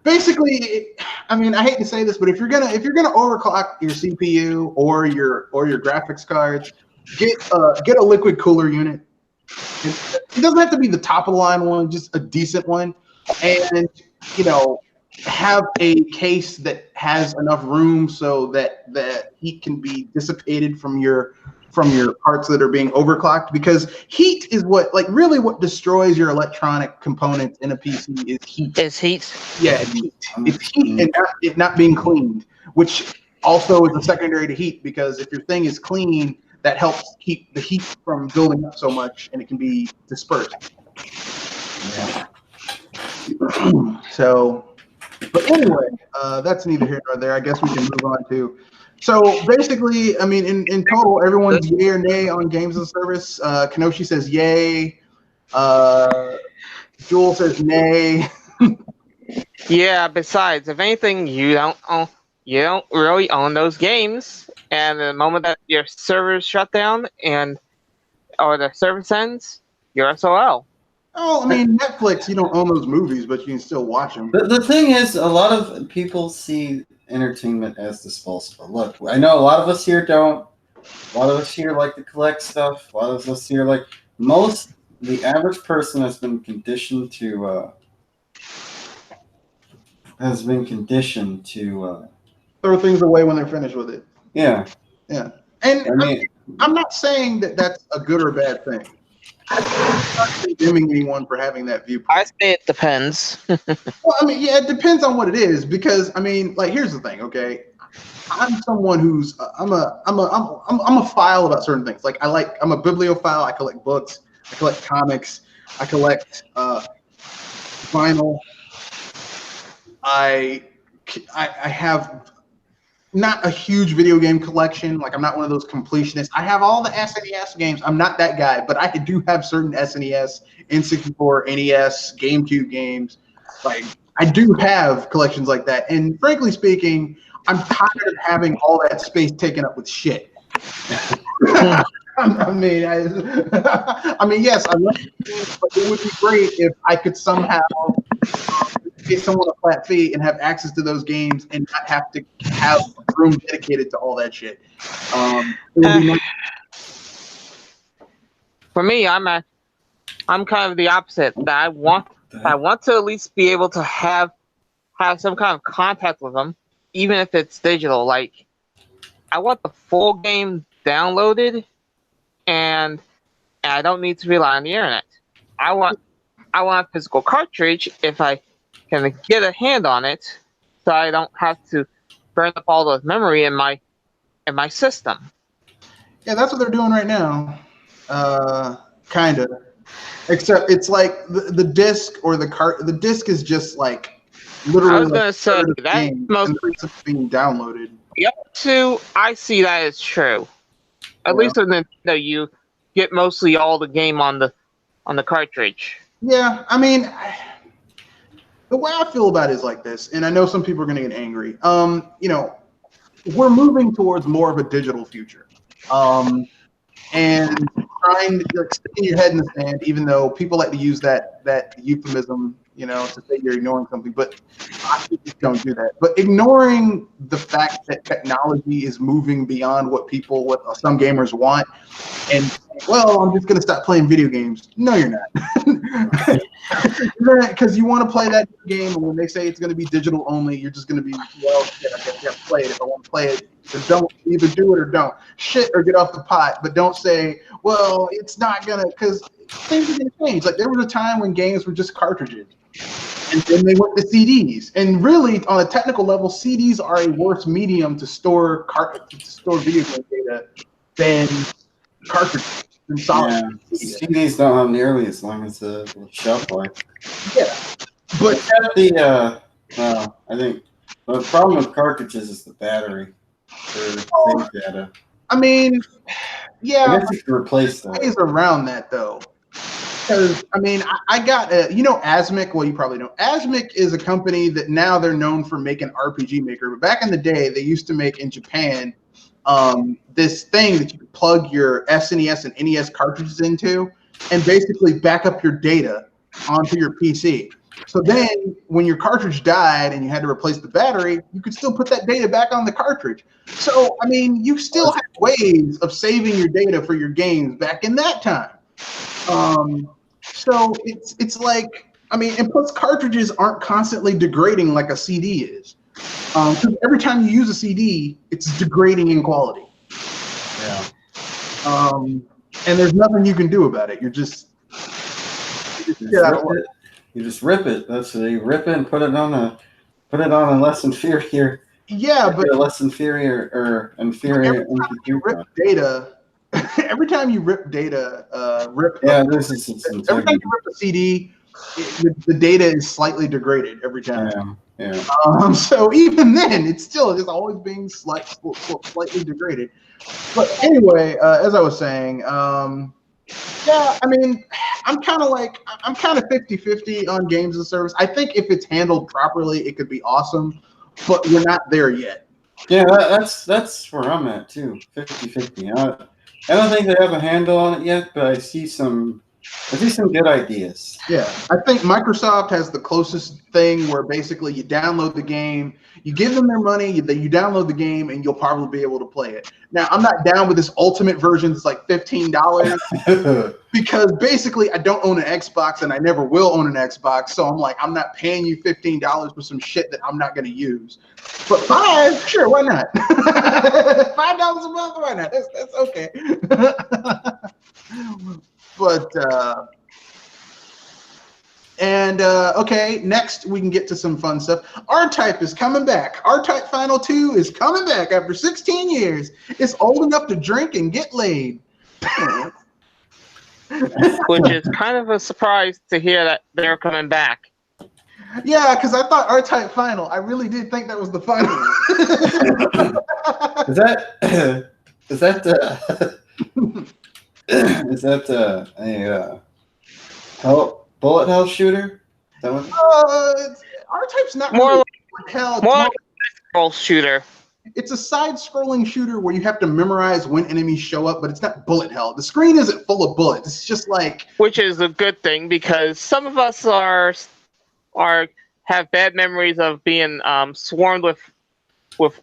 basically, I mean, I hate to say this, but if you're gonna overclock your CPU or your graphics cards, get a liquid cooler unit. It doesn't have to be the top of the line one, just a decent one, and have a case that has enough room so that the heat can be dissipated from your parts that are being overclocked, because heat is what destroys your electronic components in a PC is heat. It's heat. Yeah, it's heat. It's heat and it not being cleaned, which also is a secondary to heat, because if your thing is clean, that helps keep the heat from building up so much and it can be dispersed. Yeah. So, but anyway, that's neither here nor there. I guess we can move on to. So basically, I mean, in total, everyone's yay or nay on games as a service. Kenoshi says yay. Jewel says nay. Yeah. Besides, if anything, you don't really own those games, and the moment that your servers shut down or the service ends, you're SOL. Oh, I mean, Netflix, you don't own those movies, but you can still watch them. The thing is, a lot of people see entertainment as disposable. Look, I know a lot of us here don't. A lot of us here like to collect stuff. A lot of us here like the average person has been conditioned to Throw things away when they're finished with it. Yeah. And I mean, I'm not saying that that's a good or bad thing. I'm not condemning anyone for having that viewpoint. I say it depends. Well, I mean, yeah, it depends on what it is, because I mean, like, here's the thing, okay? I'm someone who's I'm a file about certain things. Like I'm a bibliophile. I collect books. I collect comics. I collect vinyl. I have not a huge video game collection. Like, I'm not one of those completionists. I have all the SNES games. I'm not that guy, but I do have certain SNES, N64, NES, GameCube games. Like, I do have collections like that. And frankly speaking, I'm tired of having all that space taken up with shit. I mean, yes, I love games, but it would be great if I could somehow pay someone a flat fee and have access to those games and not have to have a room dedicated to all that shit. It would be nice. For me, I'm kind of the opposite. That I want to at least be able to have some kind of contact with them, even if it's digital. Like, I want the full game downloaded, and I don't need to rely on the internet. I want a physical cartridge if I can get a hand on it, so I don't have to burn up all the memory in my system. Yeah, that's what they're doing right now. Kind of. Except it's like the disc or the disc is just like literally. I was gonna say that's most being downloaded. Yep. I see that as true. At least with Nintendo, you get mostly all the game on the cartridge. Yeah, I mean, the way I feel about it is like this, and I know some people are going to get angry. You know, we're moving towards more of a digital future, and trying to stick your head in the sand, even though people like to use that euphemism, you know, to say you're ignoring something, but I just don't do that. But ignoring the fact that technology is moving beyond what some gamers want, and well, I'm just going to stop playing video games. No, you're not. Because you want to play that game, and when they say it's going to be digital only, you're just going to be, well, shit, I guess I have to play it. If I want to play it, then don't either do it or don't. Shit or get off the pot, but don't say, well, it's not going to, because things are going to change. Like, there was a time when games were just cartridges, and then they went to CDs. And really, on a technical level, CDs are a worse medium to store video game data than cartridges. Yeah, CDs don't have nearly as long as the shelf life. Yeah, but I think the problem with cartridges is the battery for save data. I mean, yeah, I guess you can replace that. Ways around that though, because I mean, I got Asmic. Well, you probably know. Asmic is a company that now they're known for making RPG Maker, but back in the day, they used to make in Japan this thing that you could plug your SNES and NES cartridges into and basically back up your data onto your PC. So then when your cartridge died and you had to replace the battery, you could still put that data back on the cartridge. So, I mean, you still have ways of saving your data for your games back in that time. So it's like, I mean, and plus cartridges aren't constantly degrading like a CD is. Because every time you use a CD, it's degrading in quality. Yeah. And there's nothing you can do about it. You just rip it. That's it. You rip it and put it on a less inferior. Yeah, but a less inferior or inferior. Every time you rip data, every time you rip data, every time you rip a CD, the data is slightly degraded every time. Yeah. So even then, it's still just always being slightly degraded. But anyway, as I was saying, yeah, I mean, I'm kind of 50-50 on games as a service. I think if it's handled properly, it could be awesome, but we're not there yet. Yeah, that's where I'm at too, 50-50. I don't think they have a handle on it yet, but I see some There's just some good ideas. Yeah, I think Microsoft has the closest thing where basically you download the game, you give them their money, you download the game, and you'll probably be able to play it. Now, I'm not down with this ultimate version that's like $15 because basically I don't own an Xbox and I never will own an Xbox. So I'm like, I'm not paying you $15 for some shit that I'm not going to use. But $5, sure, why not? $5 a month, why not? That's okay. But okay, next we can get to some fun stuff. R-Type is coming back. R-Type Final 2 is coming back after 16 years. It's old enough to drink and get laid. Which is kind of a surprise to hear that they're coming back. Yeah, because I thought R-Type Final. I really did think that was the final. Is that a bullet hell shooter? Is that one? R-Type's not More really like hell. more like a scroll shooter. It's a side-scrolling shooter where you have to memorize when enemies show up, but it's not bullet hell. The screen isn't full of bullets. It's just like, Which is a good thing because some of us have bad memories of being swarmed with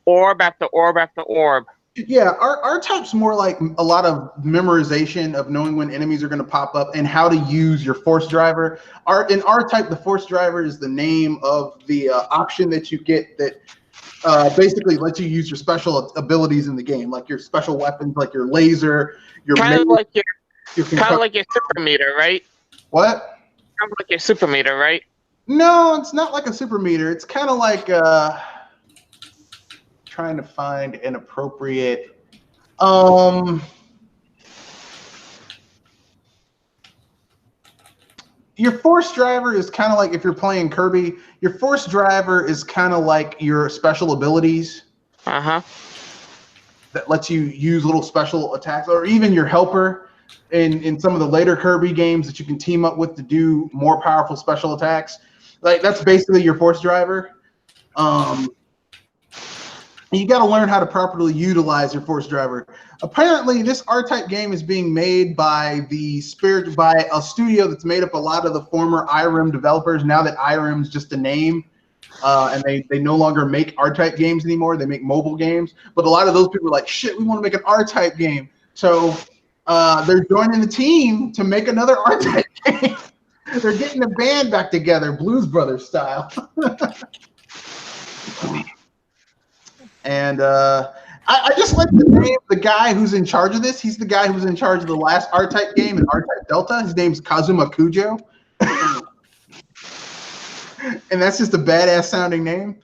orb after orb after orb. yeah, R-Type's more like a lot of memorization of knowing when enemies are going to pop up and how to use your force driver. In R-Type, the force driver is the name of the option that you get that basically lets you use your special abilities in the game, like your special weapons, like your laser, your Kind of like your your super meter, right? what? Kind of like your super meter, right? No, it's not like a super meter. It's kind of like trying to find an appropriate. Your force driver is kind of like if you're playing Kirby. Your force driver is kind of like your special abilities. Uh-huh. That lets you use little special attacks, or even your helper in some of the later Kirby games that you can team up with to do more powerful special attacks. Like that's basically your force driver. You got to learn how to properly utilize your force driver. Apparently, this R-Type game is being made by a studio that's made up a lot of the former IRIM developers. Now that IRIM's just a name, and they no longer make R-Type games anymore. They make mobile games. But a lot of those people are like, shit, we want to make an R-Type game. So they're joining the team to make another R-Type game. They're getting the band back together, Blues Brothers style. And I just like the name of the guy who's in charge of this. He's the guy who was in charge of the last R-Type game in R-Type Delta. His name's Kazuma Kujo. And that's just a badass sounding name.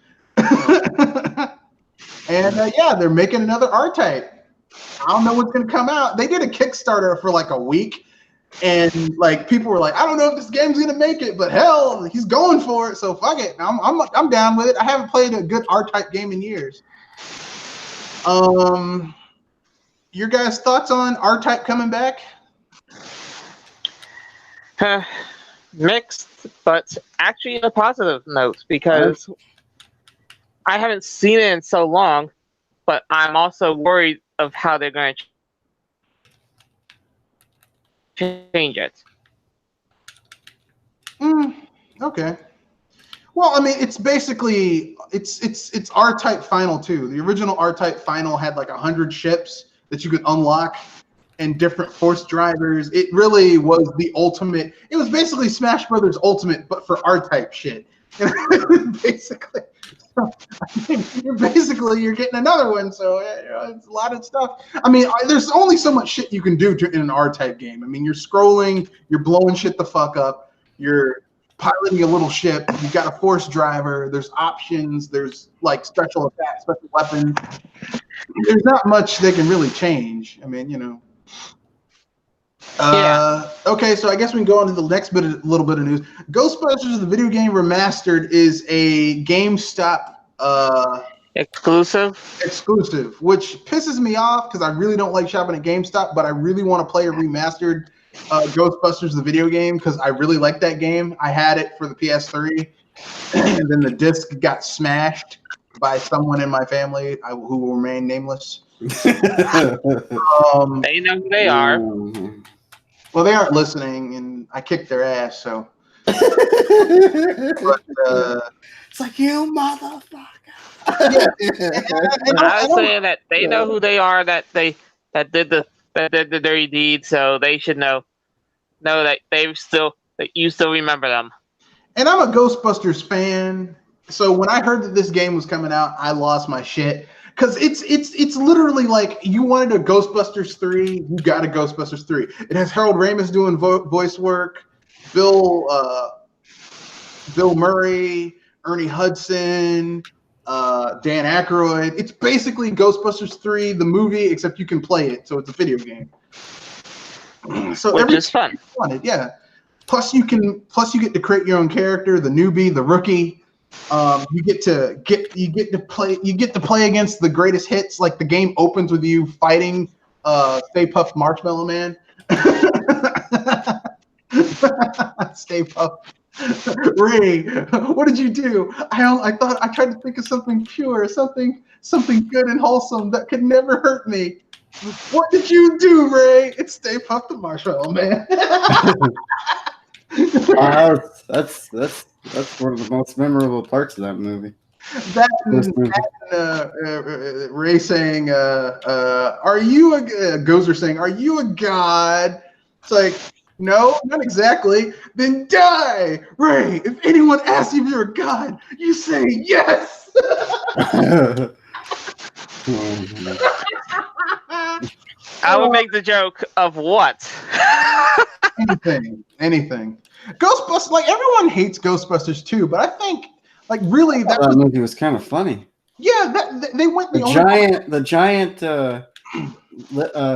And yeah, they're making another R-Type. I don't know what's going to come out. They did a Kickstarter for like a week. And like people were like, I don't know if this game's gonna make it, but hell, he's going for it. So fuck it. I'm down with it. I haven't played a good R-Type game in years. Your guys' thoughts on R-Type coming back? Mixed, but actually in a positive note because I haven't seen it in so long, but I'm also worried of how they're going to change it. Okay. Well, I mean, it's basically it's R-Type Final 2. The original R-Type Final had like 100 ships that you could unlock and different force drivers. It really was the ultimate. It was basically Smash Brothers Ultimate, but for R-Type shit. Basically, you're getting another one. So it's a lot of stuff. I mean, there's only so much shit you can do in an R-Type game. I mean, you're scrolling, you're blowing shit the fuck up, you're piloting a little ship, you've got a force driver, there's options, there's like special attacks, special weapons. There's not much they can really change. I mean, you know. Okay, so I guess we can go on to the next little bit of news. Ghostbusters, the video game remastered, is a GameStop exclusive, which pisses me off because I really don't like shopping at GameStop, but I really want to play a remastered Ghostbusters, the video game, because I really like that game. I had it for the PS3, and then the disc got smashed by someone in my family who will remain nameless. They know who they are. Well, they aren't listening, and I kicked their ass. So, but, it's like you motherfucker. yeah, I was saying that they know who they are. That did the dirty deed, so they should know that that you still remember them. And I'm a Ghostbusters fan, so when I heard that this game was coming out, I lost my shit. Because it's literally like you wanted a Ghostbusters 3, you got a Ghostbusters 3. It has Harold Ramis doing voice work, Bill Murray, Ernie Hudson, Dan Aykroyd. It's basically Ghostbusters 3, the movie, except you can play it, so it's a video game. So which is fun. Wanted, yeah. Plus you get to create your own character, the newbie, the rookie. You get to play against the greatest hits. Like the game opens with you fighting Stay Puft Marshmallow Man. Stay Puft. Ray, what did you do? I thought I tried to think of something pure, something good and wholesome that could never hurt me. What did you do, Ray? It's Stay Puft the Marshmallow Man. That's one of the most memorable parts of that movie. Ray saying, "Are you a Gozer saying, are you a god?" It's like, no, not exactly. Then die, Ray. If anyone asks you if you're a god, you say yes. I would make the joke of what? Anything. Ghostbusters, like everyone hates Ghostbusters 2, but I think, like, really that movie was kind of funny. Yeah, they went the giant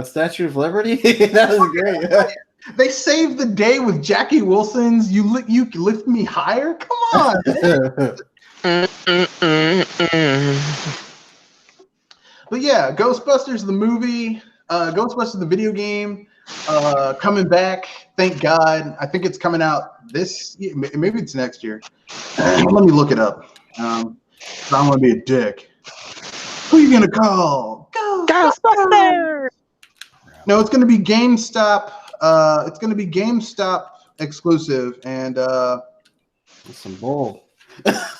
Statue of Liberty. That was great. They saved the day with Jackie Wilson's "You Lift Me Higher." Come on. But yeah, Ghostbusters the movie, Ghostbusters the video game, coming back. Thank God. I think it's coming out this year. Maybe it's next year. Let me look it up. I don't want to be a dick. Who are you gonna call? Ghostbusters. No, it's gonna be GameStop. It's gonna be GameStop exclusive, and some bull.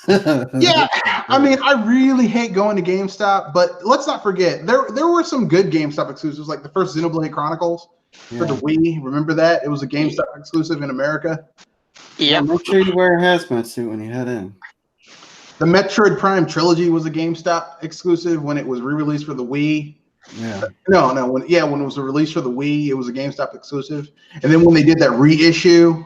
Yeah, I mean, I really hate going to GameStop, but let's not forget there were some good GameStop exclusives, like the first Xenoblade Chronicles for the Wii. Remember that? It was a GameStop exclusive in America. Yeah. Make sure you wear a hazmat suit when you head in. The Metroid Prime trilogy was a GameStop exclusive when it was re-released for the Wii. Yeah. No. When it was released for the Wii, it was a GameStop exclusive. And then when they did that reissue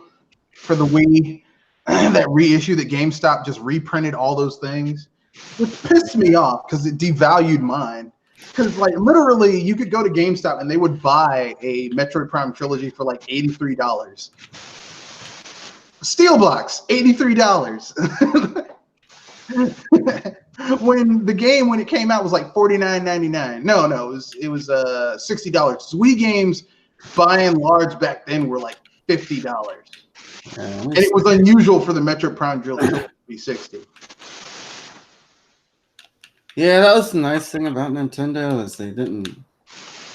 for the Wii, that reissue that GameStop just reprinted all those things, which pissed me off because it devalued mine. Because like literally, you could go to GameStop and they would buy a Metroid Prime trilogy for like $83. Steelbox, $83. When it came out was like $49.99. No, it was $60. So Wii games, by and large, back then were like $50. And it was unusual for the Metroid Prime trilogy to be $60. Yeah, that was the nice thing about Nintendo is they didn't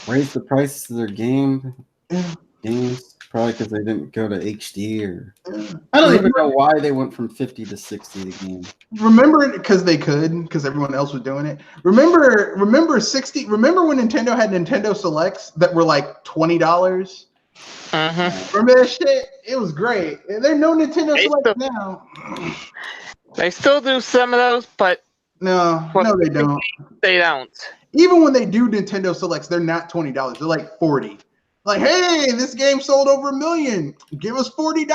raise the prices of their games. Probably because they didn't go to HD or I don't even know why they went from 50 to 60 the game. Remember it because they could, because everyone else was doing it. Remember when Nintendo had Nintendo Selects that were like $20? Remember that shit? It was great. There are no Nintendo Selects now. They still do some of those, but no, they don't. They don't. Even when they do Nintendo Selects, they're not $20. They're like $40. Like, hey, this game sold over 1 million. Give us $40.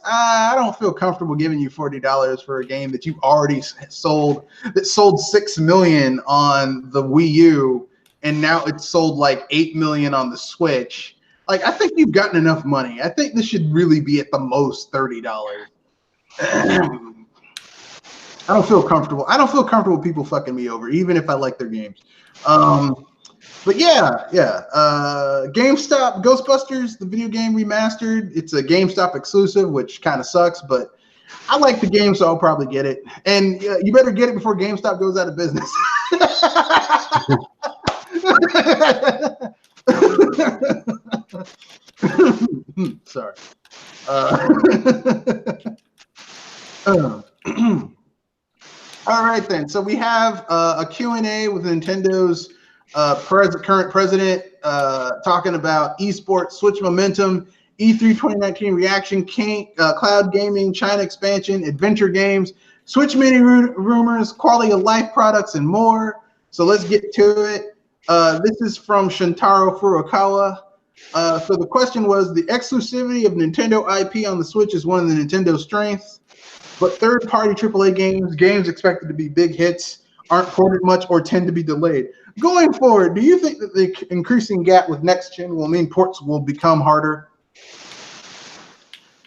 I don't feel comfortable giving you $40 for a game that you've already sold. That sold 6 million on the Wii U, and now it's sold like 8 million on the Switch. Like, I think you've gotten enough money. I think this should really be at the most $30. I don't feel comfortable. I don't feel comfortable with people fucking me over, even if I like their games. But yeah. GameStop Ghostbusters, the video game remastered. It's a GameStop exclusive, which kind of sucks, but I like the game, so I'll probably get it. And you better get it before GameStop goes out of business. Sorry. All right, then. So we have a Q&A with Nintendo's current president talking about esports, Switch momentum, E3 2019 reaction, cloud gaming, China expansion, adventure games, Switch mini rumors, quality of life products, and more. So let's get to it. This is from Shintaro Furukawa. So the question was, the exclusivity of Nintendo IP on the Switch is one of the Nintendo strengths, but third-party AAA games expected to be big hits, aren't ported much or tend to be delayed. Going forward, do you think that the increasing gap with next gen will mean ports will become harder?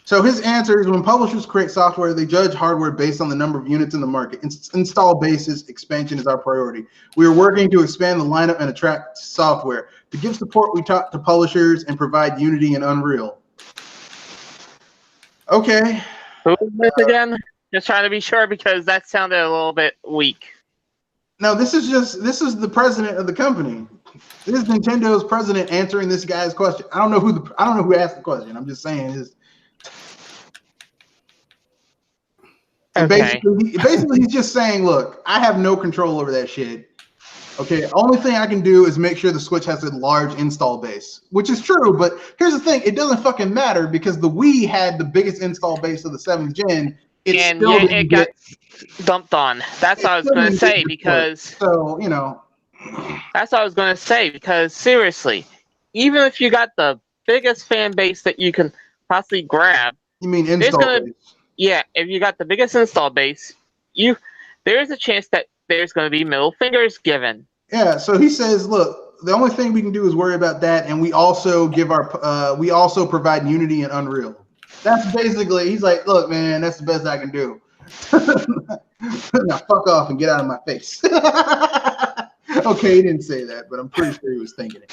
So his answer is, when publishers create software, they judge hardware based on the number of units in the market. Install basis expansion is our priority. We are working to expand the lineup and attract software. To give support, we talk to publishers and provide Unity and Unreal. Okay. Who is this again? Just trying to be sure, because that sounded a little bit weak. No, this is the president of the company. This is Nintendo's president answering this guy's question. I don't know who asked the question. I'm just saying his. And basically, he's just saying, look, I have no control over that shit. Okay, only thing I can do is make sure the Switch has a large install base, which is true. But here's the thing: it doesn't fucking matter, because the Wii had the biggest install base of the 7th gen. It got dumped on. That's what I was going to say, because so you know. That's what I was going to say, because seriously, even if you got the biggest fan base that you can possibly grab, you mean install base? Yeah, if you got the biggest install base, there's a chance that there's going to be middle fingers given. Yeah, so he says, look, the only thing we can do is worry about that, and we also provide Unity and Unreal. That's basically, he's like, look, man, that's the best I can do. Now fuck off and get out of my face. Okay, he didn't say that, but I'm pretty sure he was thinking it.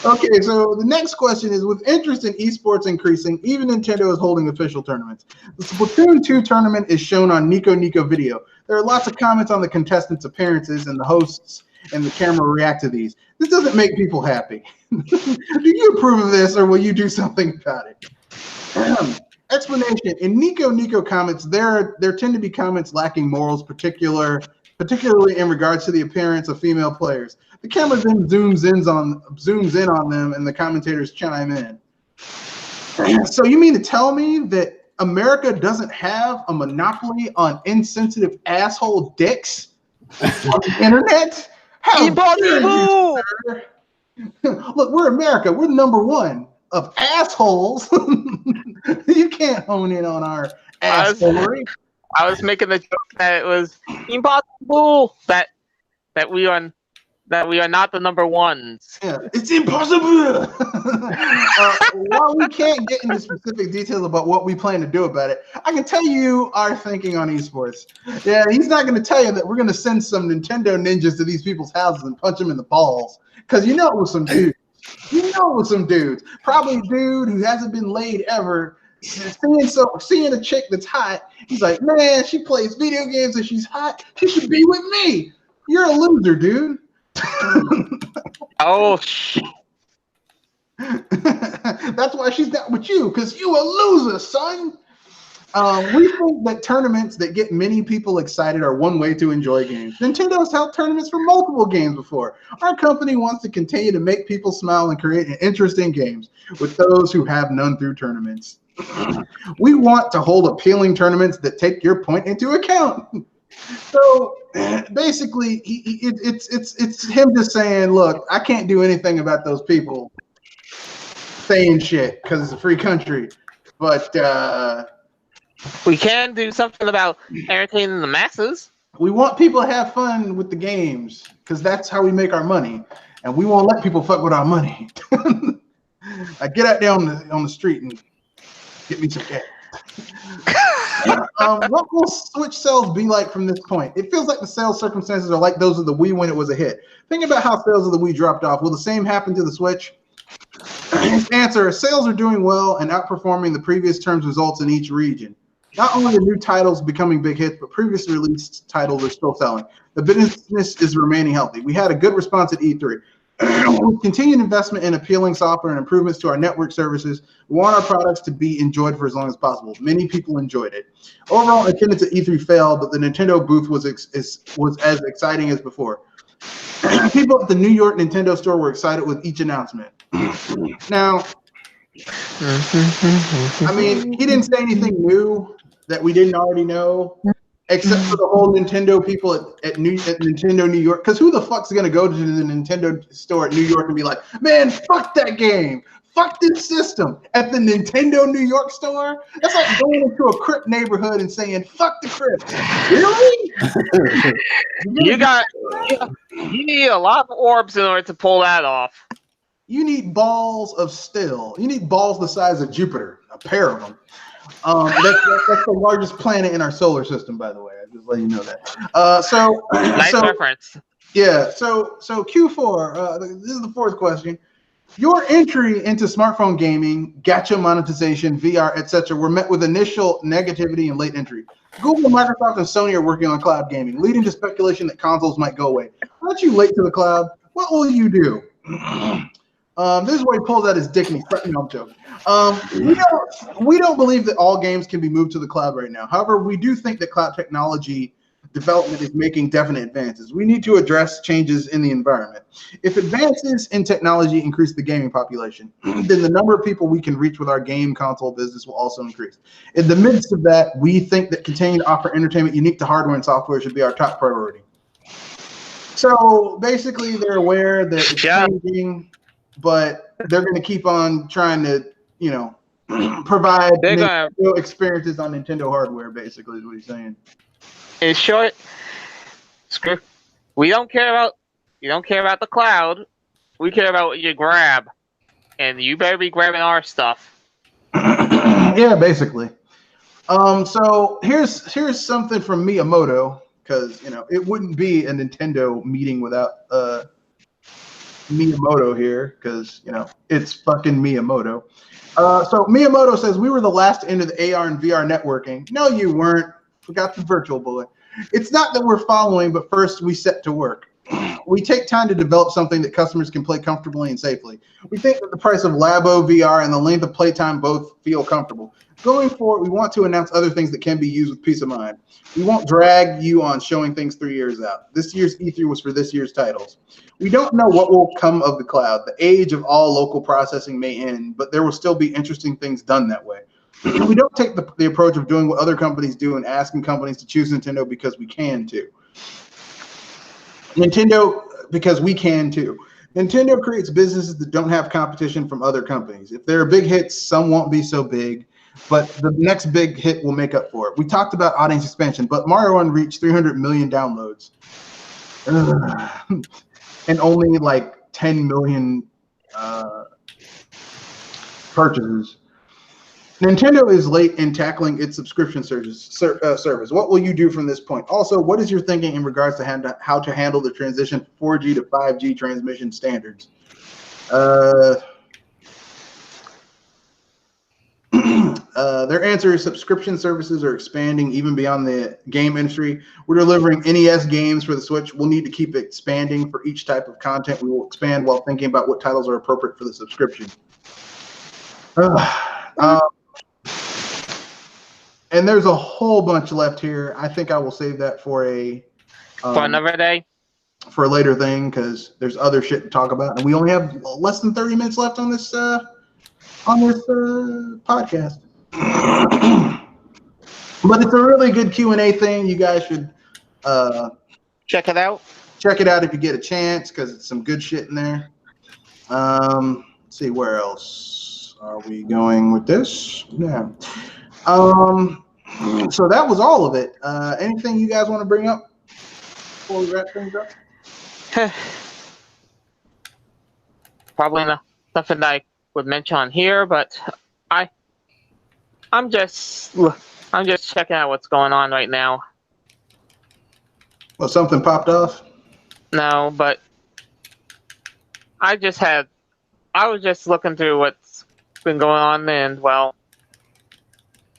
Okay, so the next question is, with interest in esports increasing, even Nintendo is holding official tournaments. The Splatoon 2 tournament is shown on Nico Nico Video. There are lots of comments on the contestants' appearances, and the hosts and the camera react to these. This doesn't make people happy. Do you approve of this, or will you do something about it? Explanation. In Nico Nico comments, there tend to be comments lacking morals, particularly in regards to the appearance of female players. The camera then zooms in on them, and the commentators chime in. So you mean to tell me that America doesn't have a monopoly on insensitive asshole dicks on the internet? How dare you, sir? Look, we're America. We're #1 of assholes. You can't hone in on our assholery. I was making the joke that it was impossible that we are not the #1s. Yeah, it's impossible. While we can't get into specific details about what we plan to do about it, I can tell you our thinking on esports. Yeah, he's not going to tell you that we're going to send some Nintendo ninjas to these people's houses and punch them in the balls, because you know it was some dudes. Probably a dude who hasn't been laid ever. Seeing a chick that's hot, he's like, man, she plays video games and she's hot. She should be with me. You're a loser, dude. Oh, shit. That's why she's not with you, because you a loser, son. We think that tournaments that get many people excited are one way to enjoy games. Nintendo's held tournaments for multiple games before. Our company wants to continue to make people smile and create interesting games with those who have none through tournaments. We want to hold appealing tournaments that take your point into account. So basically, it's him just saying, look, I can't do anything about those people saying shit because it's a free country, but we can do something about entertaining the masses. We want people to have fun with the games, because that's how we make our money, and we won't let people fuck with our money. I get out there on the street and get me some cash. What will Switch sales be like from this point? It feels like the sales circumstances are like those of the Wii when it was a hit. Think about how sales of the Wii dropped off. Will the same happen to the Switch? Answer: sales are doing well and outperforming the previous term's results in each region. Not only are new titles becoming big hits, but previously released titles are still selling. The business is remaining healthy. We had a good response at E3. With continued investment in appealing software and improvements to our network services, we want our products to be enjoyed for as long as possible. Many people enjoyed it. Overall, attendance at E3 failed, but the Nintendo booth was as exciting as before. People at the New York Nintendo store were excited with each announcement. Now, I mean, he didn't say anything new that we didn't already know, except for the whole Nintendo people at Nintendo New York. Because who the fuck's going to go to the Nintendo store at New York and be like, man, fuck that game. Fuck this system at the Nintendo New York store? That's like going into a Crip neighborhood and saying, fuck the Crips. Really? You need a lot of orbs in order to pull that off. You need balls of steel. You need balls the size of Jupiter, a pair of them. That's the largest planet in our solar system, by the way. I just let you know that. Nice reference. Yeah. So Q4. This is the fourth question. Your entry into smartphone gaming, gacha monetization, VR, etc., were met with initial negativity and late entry. Google, Microsoft, and Sony are working on cloud gaming, leading to speculation that consoles might go away. Aren't you late to the cloud? What will you do? This is where he pulls out his dick and he's threatening. No, I'm joking. We don't believe that all games can be moved to the cloud right now. However, we do think that cloud technology development is making definite advances. We need to address changes in the environment. If advances in technology increase the gaming population, then the number of people we can reach with our game console business will also increase. In the midst of that, we think that continuing to offer entertainment unique to hardware and software should be our top priority. So basically, they're aware that it's changing, but they're going to keep on trying to, provide Nintendo experiences on Nintendo hardware. Basically, is what he's saying. In short, we don't care about the cloud. We care about what you grab, and you better be grabbing our stuff. Yeah, basically. So here's something from Miyamoto, because it wouldn't be a Nintendo meeting without Miyamoto here, because it's fucking Miyamoto. So Miyamoto says, we were the last to enter the AR and VR networking. No, you weren't. Forgot the virtual bullet. It's not that we're following, but first we set to work. We take time to develop something that customers can play comfortably and safely. We think that the price of Labo VR and the length of playtime both feel comfortable. Going forward, we want to announce other things that can be used with peace of mind. We won't drag you on showing things 3 years out. This year's E3 was for this year's titles. We don't know what will come of the cloud. The age of all local processing may end, but there will still be interesting things done that way. We don't take the approach of doing what other companies do and asking companies to choose Nintendo because we can too. Because we can too. Nintendo creates businesses that don't have competition from other companies. If there are big hits, some won't be so big, but the next big hit will make up for it. We talked about audience expansion, but Mario 1 reached 300 million downloads. And only like 10 million purchases. Nintendo is late in tackling its subscription service. What will you do from this point? Also, what is your thinking in regards to how to handle the transition from 4G to 5G transmission standards? Their answer is subscription services are expanding even beyond the game industry. We're delivering NES games for the Switch. We'll need to keep expanding for each type of content. We will expand while thinking about what titles are appropriate for the subscription. And there's a whole bunch left here. I think I will save that for for another day, for a later thing, because there's other shit to talk about, and we only have less than 30 minutes left on this podcast. But it's a really good Q&A thing. You guys should check it out. Check it out if you get a chance, because it's some good shit in there. Let's see, where else are we going with this? Yeah. So that was all of it. Anything you guys want to bring up before we wrap things up? Probably nothing that I would mention on here, but I'm just checking out what's going on right now. Well, something popped off? No, but I was just looking through what's been going on, and well,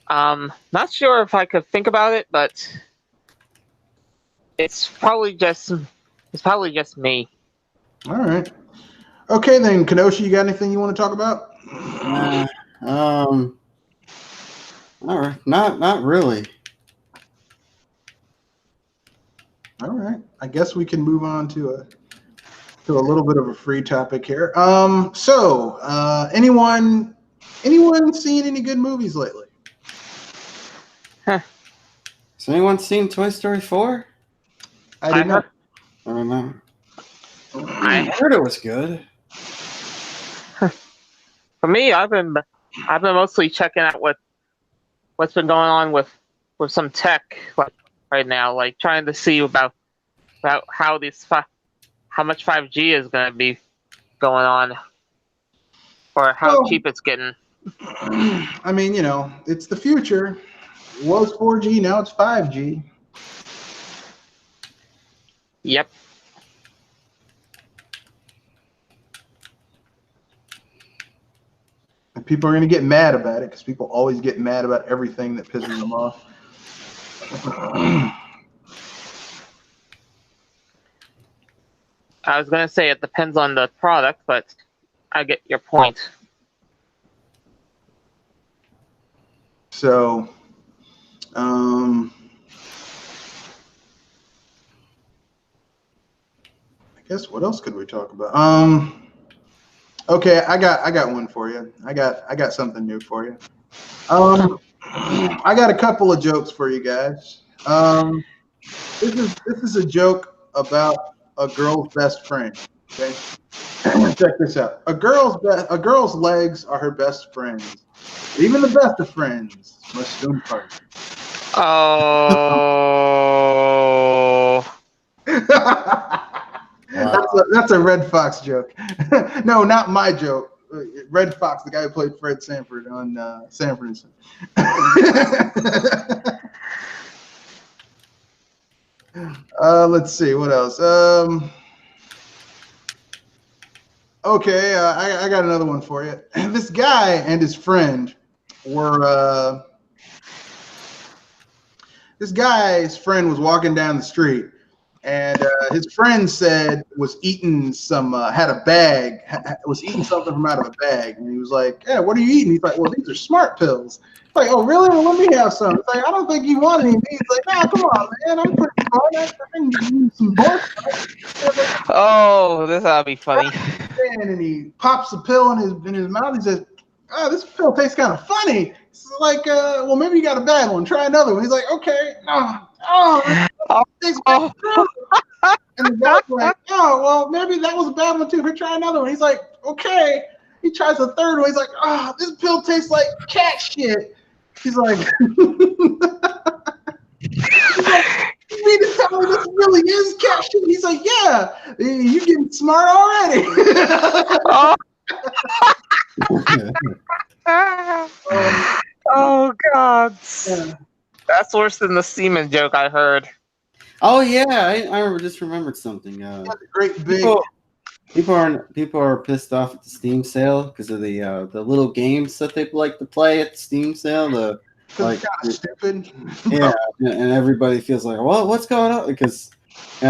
not sure if I could think about it, but it's probably just me. All right. Okay, then, Kenosha, you got anything you want to talk about? All right, not really. All right, I guess we can move on to a little bit of a free topic here. Anyone seen any good movies lately? Huh. Has anyone seen Toy Story 4? I did not. I don't know. I heard it was good. For me, I've been mostly checking out what's been going on with some tech like right now, like trying to see about how how much 5G is going to be going on, or how cheap it's getting. I mean, it's the future. It was 4G, now it's 5G. Yep. And people are going to get mad about it because people always get mad about everything that pisses them off. I was going to say it depends on the product, but I get your point. So, I guess what else could we talk about? Okay, I got one for you. I got something new for you. I got a couple of jokes for you guys. This is a joke about a girl's best friend. Okay, check this out. A girl's legs are her best friends. Even the best of friends must soon part. Oh. That's a Red Fox joke. No, not my joke. Red Fox, the guy who played Fred Sanford on Sanford and Son. Let's see what else. Okay, I got another one for you. This guy and his friend were. This guy's friend was walking down the street, and his friend was eating had a bag, was eating something from out of a bag, and he was like, "Yeah, what are you eating?" He's like, "Well, these are smart pills." He's like, "Oh, really? Well, let me have some." It's like, "I don't think you want any." He's like, "Nah, come on, man, I'm pretty smart. I can give you some more." Oh, this ought to be funny. And he pops the pill in his mouth. He says, "Oh, this pill tastes kind of funny." It's like, well, maybe you got a bad one. Try another one. He's like, "Okay." This and the guy's like, "Oh, well, maybe that was a bad one too. Here, try another one." He's like, "Okay." He tries a third one. He's like, "Oh, this pill tastes like cat shit." He's like, "You mean to tell me this really is cat shit?" He's like, "Yeah, you getting smart already." Oh God. Yeah. That's worse than the semen joke I heard. Oh yeah, I just remembered something. Great big. People are pissed off at the Steam sale because of the little games that they like to play at the Steam sale. It's kind of stupid. Yeah, and everybody feels like, well, what's going on? Because they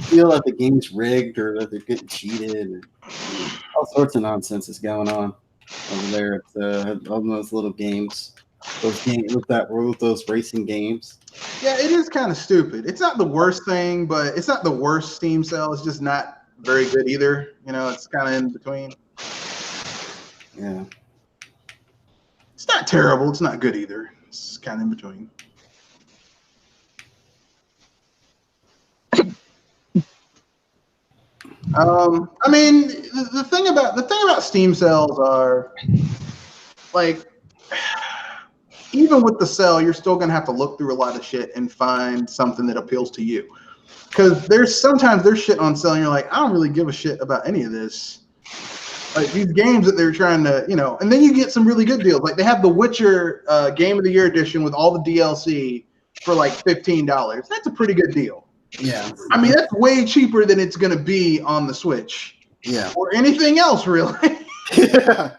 feel that the game's rigged or that they're getting cheated. And all sorts of nonsense is going on over there at all those little games. Those racing games. Yeah, it is kind of stupid. It's not the worst thing, but it's not the worst Steam sale. It's just not very good either. It's kind of in between. Yeah. It's not terrible. It's not good either. It's kind of in between. I mean, the thing about Steam sales are like, even with the sale, you're still gonna have to look through a lot of shit and find something that appeals to you. Because sometimes there's shit on sale, and you're like, I don't really give a shit about any of this. Like these games that they're trying to, and then you get some really good deals. Like they have the Witcher Game of the Year edition with all the DLC for like $15. That's a pretty good deal. Yeah. I mean, that's way cheaper than it's gonna be on the Switch. Yeah. Or anything else, really. Yeah.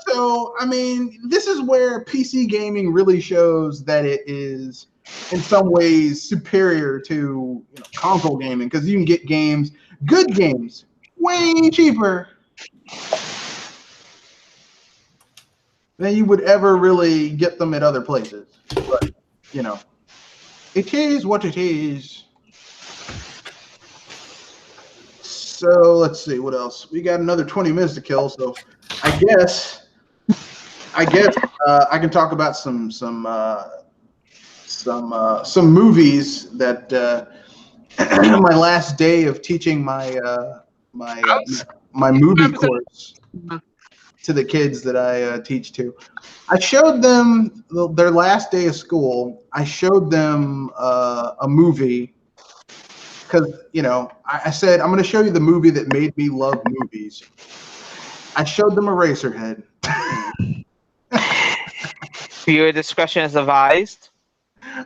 So, I mean, this is where PC gaming really shows that it is in some ways superior to console gaming, because you can get good games way cheaper than you would ever really get them at other places. But, you know, it is what it is. So let's see what else. We got another 20 minutes to kill. So I guess I can talk about some movies that my last day of teaching my movie course to the kids that I teach to. I showed them their last day of school. I showed them a movie because, you know, I said, I'm going to show you the movie that made me love movies. I showed them Eraserhead. Viewer discretion is advised.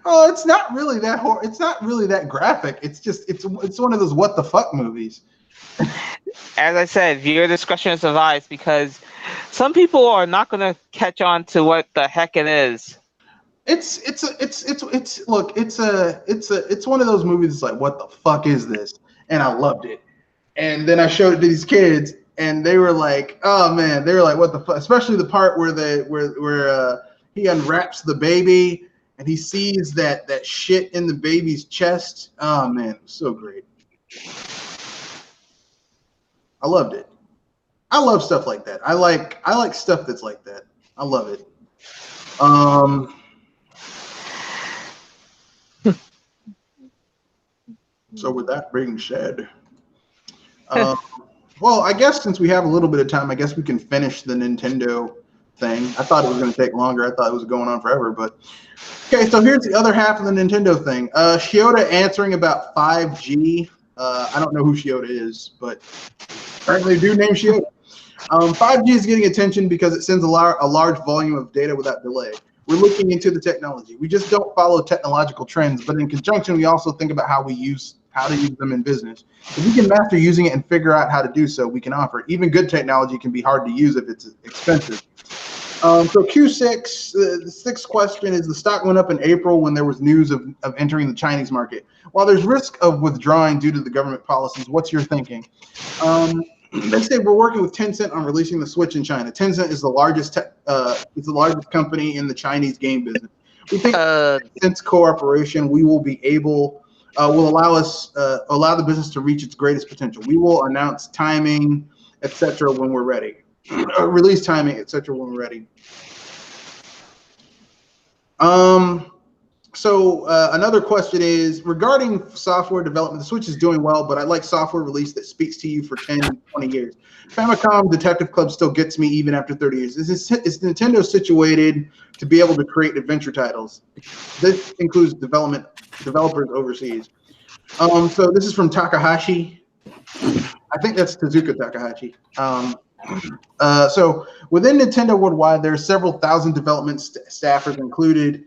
Oh, it's not really that it's not really that graphic. It's just it's one of those what the fuck movies. As I said, viewer discretion is advised because some people are not going to catch on to what the heck it is. It's one of those movies that's like, what the fuck is this? And I loved it. And then I showed it to these kids, and they were like, oh man, they were like, what the fuck? Especially the part where he unwraps the baby and he sees that shit in the baby's chest. Oh man, it was so great. I loved it. I love stuff like that. I like stuff that's like that. I love it. So with that being said, well, I guess since we have a little bit of time, I guess we can finish the Nintendo thing. I thought it was going to take longer. I thought it was going on forever, but okay. So here's the other half of the Nintendo thing. Shiota answering about 5G. I don't know who Shiota is, but apparently they do name Shiota. 5G is getting attention because it sends a large volume of data without delay. We're looking into the technology. We just don't follow technological trends, but in conjunction, we also think about how to use them in business. If we can master using it and figure out how to do so, we can offer it. Even good technology can be hard to use if it's expensive. So Q6, the sixth question is, the stock went up in April when there was news of entering the Chinese market. While there's risk of withdrawing due to the government policies, what's your thinking? They say we're working with Tencent on releasing the Switch in China. Tencent is the largest company in the Chinese game business. We think since cooperation, we will be able will allow the business to reach its greatest potential. We will announce timing, etc. when we're ready. Release timing, etc. when we're ready. So another question is regarding software development. The Switch is doing well, but I like software release that speaks to you for 10, 20 years. Famicom Detective Club still gets me even after 30 years. Is Nintendo situated to be able to create adventure titles? This includes developers overseas. So this is from Takahashi. I think that's Tezuka Takahashi. So within Nintendo Worldwide, there are several thousand development staffers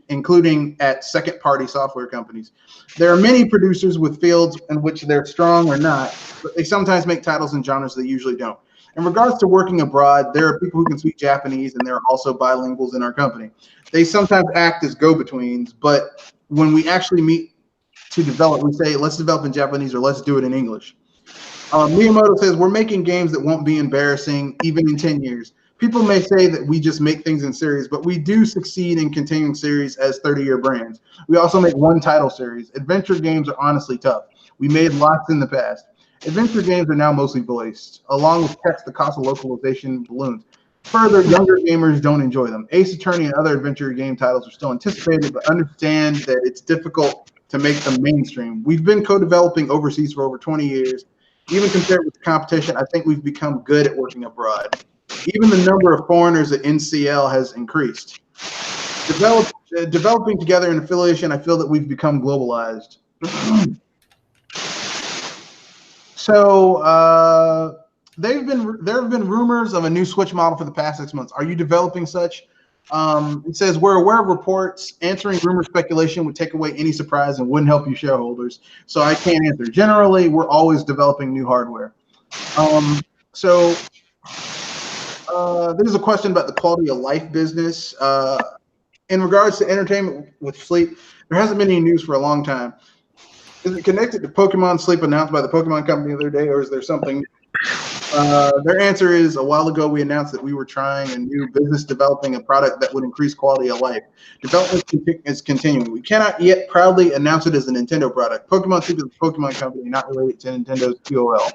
including at second-party software companies. There are many producers with fields in which they're strong or not, but they sometimes make titles in genres they usually don't. In regards to working abroad, there are people who can speak Japanese, and there are also bilinguals in our company. They sometimes act as go-betweens, but when we actually meet to develop, we say, let's develop in Japanese or let's do it in English. Miyamoto says, we're making games that won't be embarrassing even in 10 years. People may say that we just make things in series, but we do succeed in continuing series as 30-year brands. We also make one title series. Adventure games are honestly tough. We made lots in the past. Adventure games are now mostly voiced. Along with text, the cost of localization balloons. Further, younger gamers don't enjoy them. Ace Attorney and other adventure game titles are still anticipated, but understand that it's difficult to make them mainstream. We've been co-developing overseas for over 20 years. Even compared with the competition, I think we've become good at working abroad. Even the number of foreigners at NCL has increased. Developing together in affiliation, I feel that we've become globalized. So there have been rumors of a new Switch model for the past 6 months. Are you developing such? It says, we're aware of reports. Answering rumor speculation would take away any surprise and wouldn't help you shareholders. So I can't answer. Generally, we're always developing new hardware. There's a question about the quality of life business. In regards to entertainment with sleep, there hasn't been any news for a long time. Is it connected to Pokemon sleep announced by the Pokemon company the other day, or is there something? Their answer is, a while ago we announced that we were trying a new business developing a product that would increase quality of life. Development is continuing. We cannot yet proudly announce it as a Nintendo product. Pokemon Soup is a Pokemon company not related to Nintendo's POL.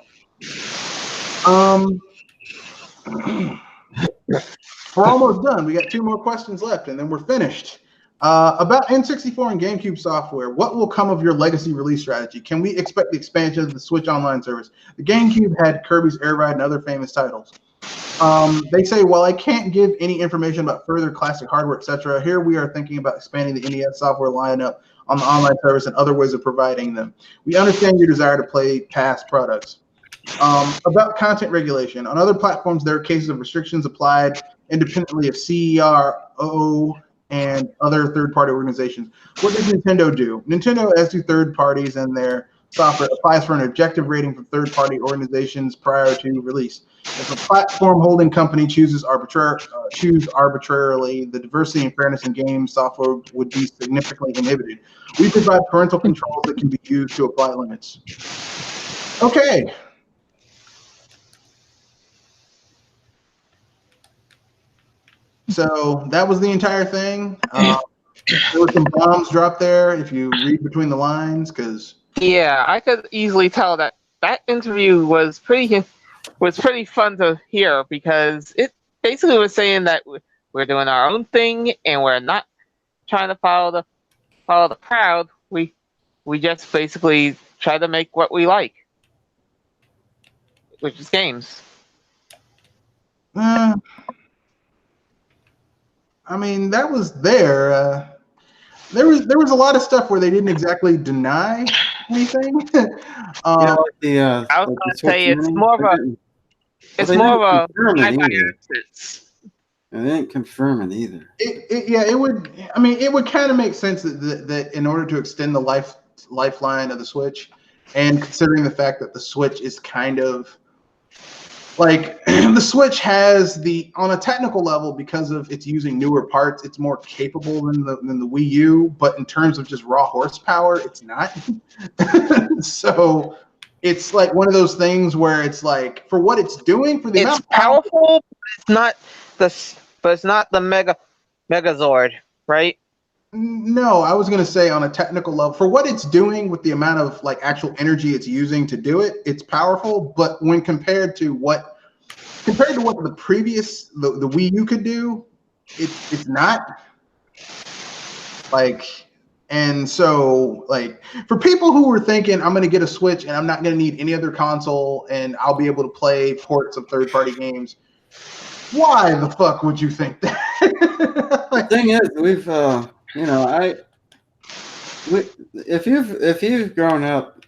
We're almost done. We got 2 more questions left, and then we're finished. About N64 and GameCube software, what will come of your legacy release strategy? Can we expect the expansion of the Switch Online service? The GameCube had Kirby's Air Ride and other famous titles. They say, while I can't give any information about further classic hardware, etc., here we are thinking about expanding the NES software lineup on the online service and other ways of providing them. We understand your desire to play past products. About content regulation. On other platforms, there are cases of restrictions applied independently of CERO and other third-party organizations. What does Nintendo do? Nintendo, as do third parties, and their software applies for an objective rating from third-party organizations prior to release. If a platform holding company choose arbitrarily, the diversity and fairness in game software would be significantly inhibited. We provide parental controls that can be used to apply limits. Okay. So that was the entire thing. There were some bombs dropped there if you read between the lines, because Yeah, I could easily tell that interview was pretty fun to hear, because it basically was saying that we're doing our own thing and we're not trying to follow the crowd. We just basically try to make what we like, which is games. I mean, that was there. There was a lot of stuff where they didn't exactly deny anything. I was going to say it's more of a And they didn't confirm it either. It would kind of make sense that in order to extend the lifeline of the Switch, and considering the fact that the Switch is kind of like the Switch has on a technical level, because of it's using newer parts, it's more capable than the Wii U, but in terms of just raw horsepower, it's not. So it's like one of those things where it's like, for what it's doing, for the amount of powerful, but it's not the Megazord, right? No, I was going to say on a technical level, for what it's doing with the amount of like actual energy it's using to do it, it's powerful. But when compared to what the previous the Wii U could do, it's not. Like, and so like for people who were thinking, I'm going to get a Switch and I'm not going to need any other console and I'll be able to play ports of third-party games, why the fuck would you think that? The thing is, we've if you've grown up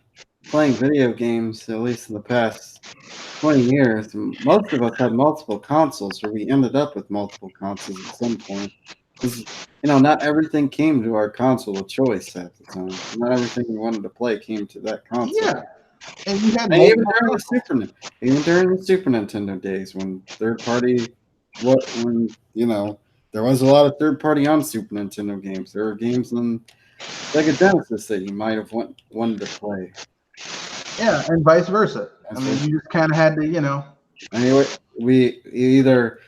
playing video games, at least in the past 20 years, most of us had multiple consoles, or we ended up with multiple consoles at some point. Because, not everything came to our console of choice at the time. Not everything we wanted to play came to that console. Yeah. And you had even during the Super Nintendo days, when there was a lot of third party on Super Nintendo games. There were games on Sega Genesis that you might have wanted to play. Yeah, and vice versa. You just kind of had to, Anyway, we either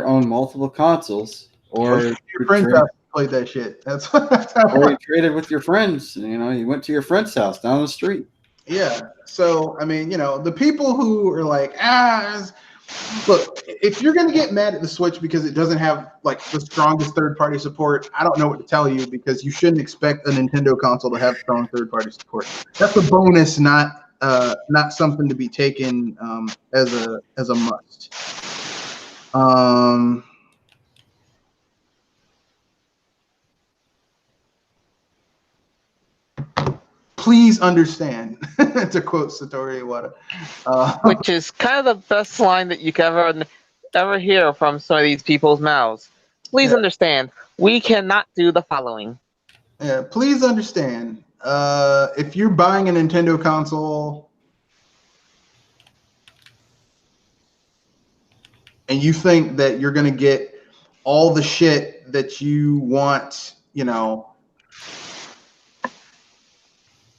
owned multiple consoles, or your friends played that shit. That's how. Or you traded with your friends. You went to your friend's house down the street. Yeah. So the people who are like, look, if you're gonna get mad at the Switch because it doesn't have like the strongest third-party support, I don't know what to tell you, because you shouldn't expect a Nintendo console to have strong third-party support. That's a bonus, not something to be taken as a must. Please understand, to quote Satoru Iwata. Which is kind of the best line that you can ever hear from some of these people's mouths. Please understand, we cannot do the following. Yeah, please understand, if you're buying a Nintendo console and you think that you're going to get all the shit that you want,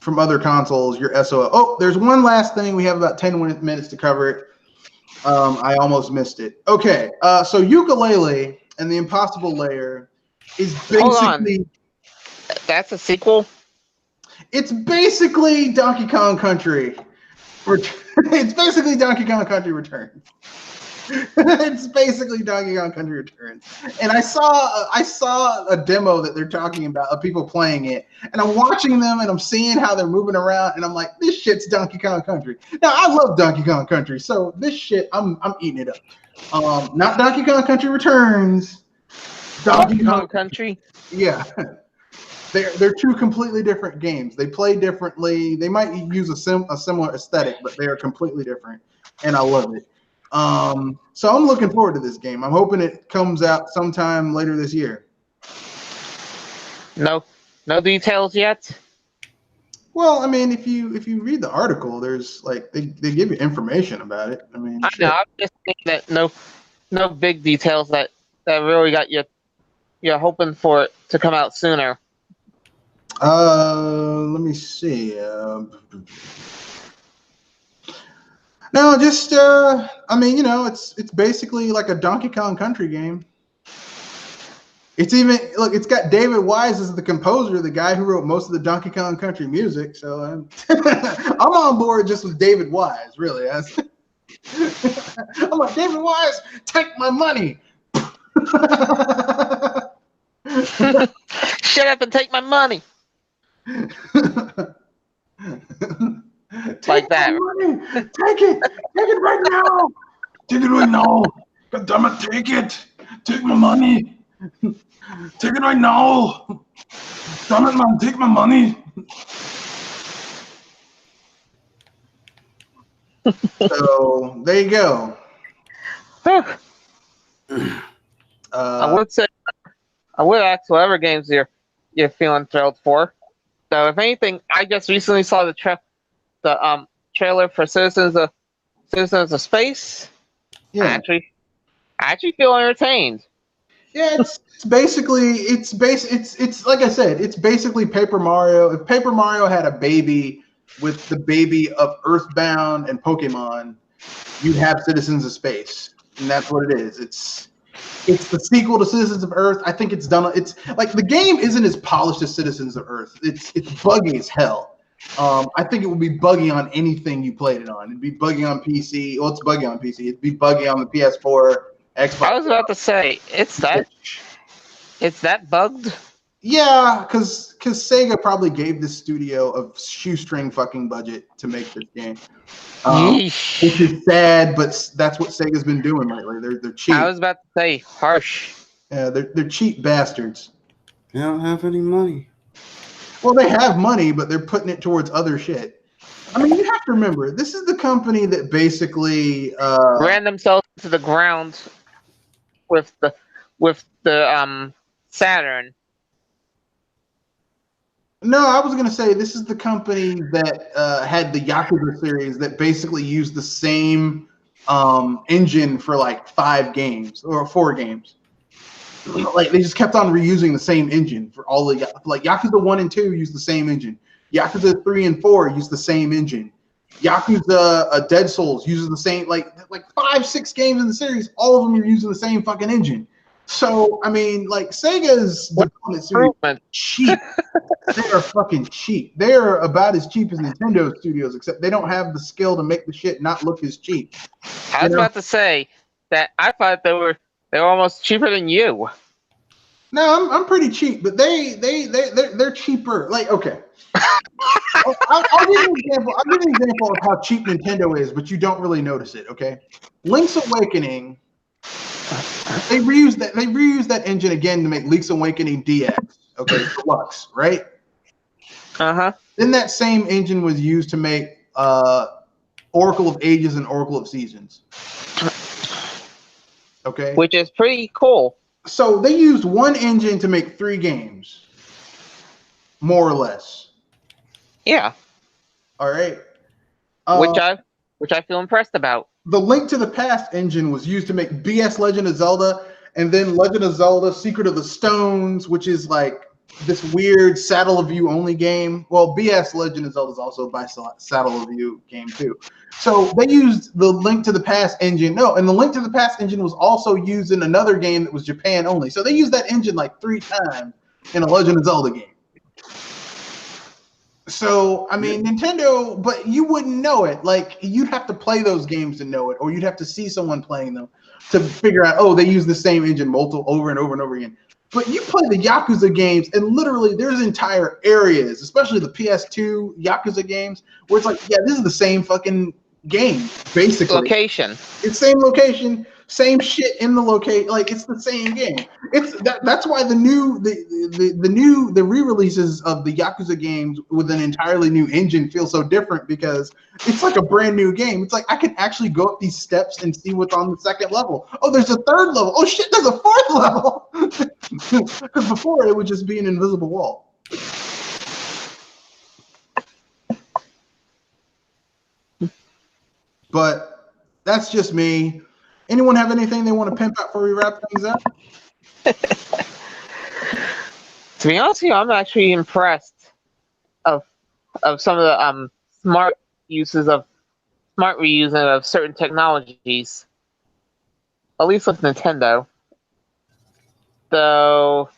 from other consoles, your SOL. Oh, there's one last thing. We have about 10 minutes to cover it. I almost missed it. Okay, so Ukulele and the Impossible Layer is Hold on. basically That's a sequel? it's basically Donkey Kong Country. It's basically Donkey Kong Country Returns. It's basically Donkey Kong Country Returns. And I saw a demo that they're talking about of people playing it, and I'm watching them and I'm seeing how they're moving around, and I'm like, this shit's Donkey Kong Country. Now I love Donkey Kong Country, so this shit I'm eating it up. Not Donkey Kong Country Returns. Donkey Kong Country. Yeah. They're two completely different games. They play differently. They might use a similar aesthetic, but they are completely different, and I love it. So I'm looking forward to this game. I'm hoping it comes out sometime later this year. No details yet. Well, I mean, if you read the article, there's like they give you information about it. I mean, I know. I'm just thinking that no big details that really got you're hoping for it to come out sooner. Let me see. No, just I mean, it's basically like a Donkey Kong Country game. It's it's got David Wise as the composer, the guy who wrote most of the Donkey Kong Country music. So I'm on board just with David Wise, really. I'm like, David Wise, take my money. Shut up and take my money. Like that. Money. Take it right now. Take it right now. God damn it, take it. Take my money. Take it right now. Damn it, man, take my money. So there you go. I would ask whatever games you're feeling thrilled for. So if anything, I just recently saw the trailer for Citizens of Space. Yeah. I actually feel entertained. Yeah, it's like I said, it's basically Paper Mario. If Paper Mario had a baby with the baby of Earthbound and Pokemon, you'd have Citizens of Space, and that's what it is. It's the sequel to Citizens of Earth. I think it's done. It's like the game isn't as polished as Citizens of Earth. It's buggy as hell. I think it would be buggy on anything you played it on. It'd be buggy on PC. Well, it's buggy on PC. It'd be buggy on the PS4, Xbox. I was about to say it's that bugged. Yeah, because Sega probably gave this studio a shoestring fucking budget to make this game. Which is sad, but that's what Sega's been doing lately. They're cheap. I was about to say harsh. Yeah, they're cheap bastards. They don't have any money. Well, they have money, but they're putting it towards other shit. I mean, you have to remember, this is the company that basically ran themselves to the ground with the Saturn. No, I was going to say this is the company that had the Yakuza series that basically used the same engine for like 5 games or 4 games. Like they just kept on reusing the same engine for all the like Yakuza 1 and 2 used the same engine. Yakuza 3 and 4 used the same engine. Yakuza Dead Souls uses the same like 5-6 games in the series. All of them are using the same fucking engine. So I mean, like Sega's development series cheap. They are fucking cheap. They are about as cheap as Nintendo studios, except they don't have the skill to make the shit not look as cheap. I was about to say that I thought they were almost cheaper than you. No, I'm pretty cheap, but they're cheaper. Like, okay. I'll give you an example. I'll give you an example of how cheap Nintendo is, but you don't really notice it, okay? Link's Awakening, they reused that engine again to make Link's Awakening DX, okay, Deluxe, right? Uh-huh. Then that same engine was used to make Oracle of Ages and Oracle of Seasons. Okay. Which is pretty cool. So they used one engine to make 3 games, more or less. Yeah. All right. Which I feel impressed about. The Link to the Past engine was used to make BS Legend of Zelda, and then Legend of Zelda: Secret of the Stones, which is like this weird saddle of view only game. Well, BS Legend of Zelda is also by saddle of view game too. So they used the Link to the Past engine. No, and the Link to the Past engine was also used in another game that was Japan only. So they used that engine like 3 times in a Legend of Zelda game. So, I mean, Nintendo, but you wouldn't know it. Like, you'd have to play those games to know it, or you'd have to see someone playing them to figure out, oh, they use the same engine over and over and over again. But you play the Yakuza games, and literally there's entire areas, especially the PS2 Yakuza games, where it's like, yeah, this is the same fucking game, basically. Location. It's same location, same shit in the location. Like, it's the same game. That's why the re-releases of the Yakuza games with an entirely new engine feel so different, because it's like a brand new game. It's like I can actually go up these steps and see what's on the second level. Oh, there's a third level. Oh shit, there's a fourth level. Because before it would just be an invisible wall. But that's just me. Anyone have anything they want to pimp out before we wrap things up? To be honest with you, I'm actually impressed of some of the smart reusing of certain technologies. At least with Nintendo. Though,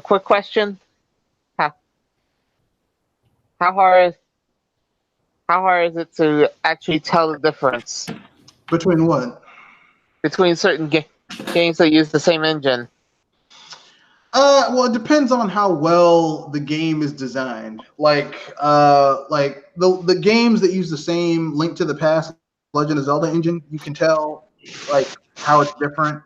quick question: How hard is it to actually tell the difference Between what? between certain games that use the same engine? Well, it depends on how well the game is designed. Like the games that use the same Link to the Past, Legend of Zelda engine, you can tell like how it's different.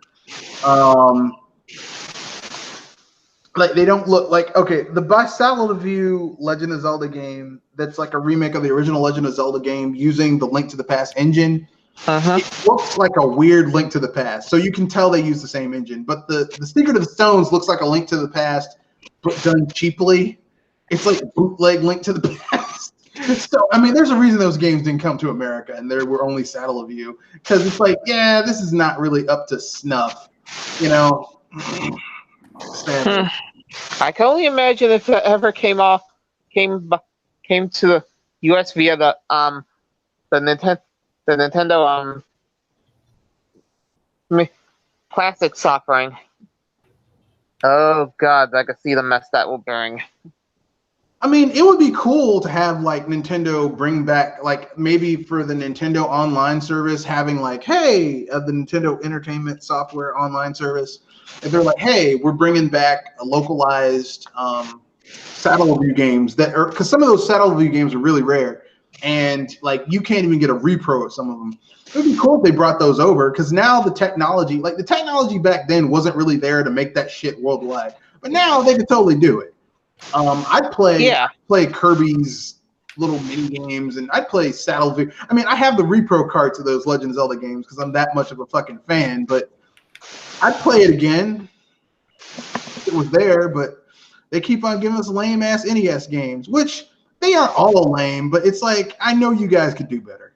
Like they don't look like, okay, the by saddle of view Legend of Zelda game that's like a remake of the original Legend of Zelda game using the Link to the Past engine. It looks like a weird Link to the Past, so you can tell they use the same engine. But the Secret of the Stones looks like a Link to the Past, but done cheaply. It's like bootleg Link to the Past. So I mean, there's a reason those games didn't come to America, and there were only saddle of view, because it's like, yeah, this is not really up to snuff, you know. I can only imagine if it ever came to the U.S. via the Nintendo Classics offering. Oh God, I can see the mess that will bring. I mean, it would be cool to have like Nintendo bring back, like maybe for the Nintendo Online service, having like, hey, the Nintendo Entertainment Software Online service. If they're like, hey, we're bringing back a localized saddle view games that are, because some of those saddle view games are really rare, and like you can't even get a repro of some of them. It would be cool if they brought those over, because now the technology back then wasn't really there to make that shit worldwide, but now they could totally do it. I'd play Kirby's little mini games, and I'd play saddle view. I mean, I have the repro carts of those Legend of Zelda games because I'm that much of a fucking fan, but I'd play it again if it was there. But they keep on giving us lame ass NES games, which they aren't all lame, but it's like, I know you guys could do better.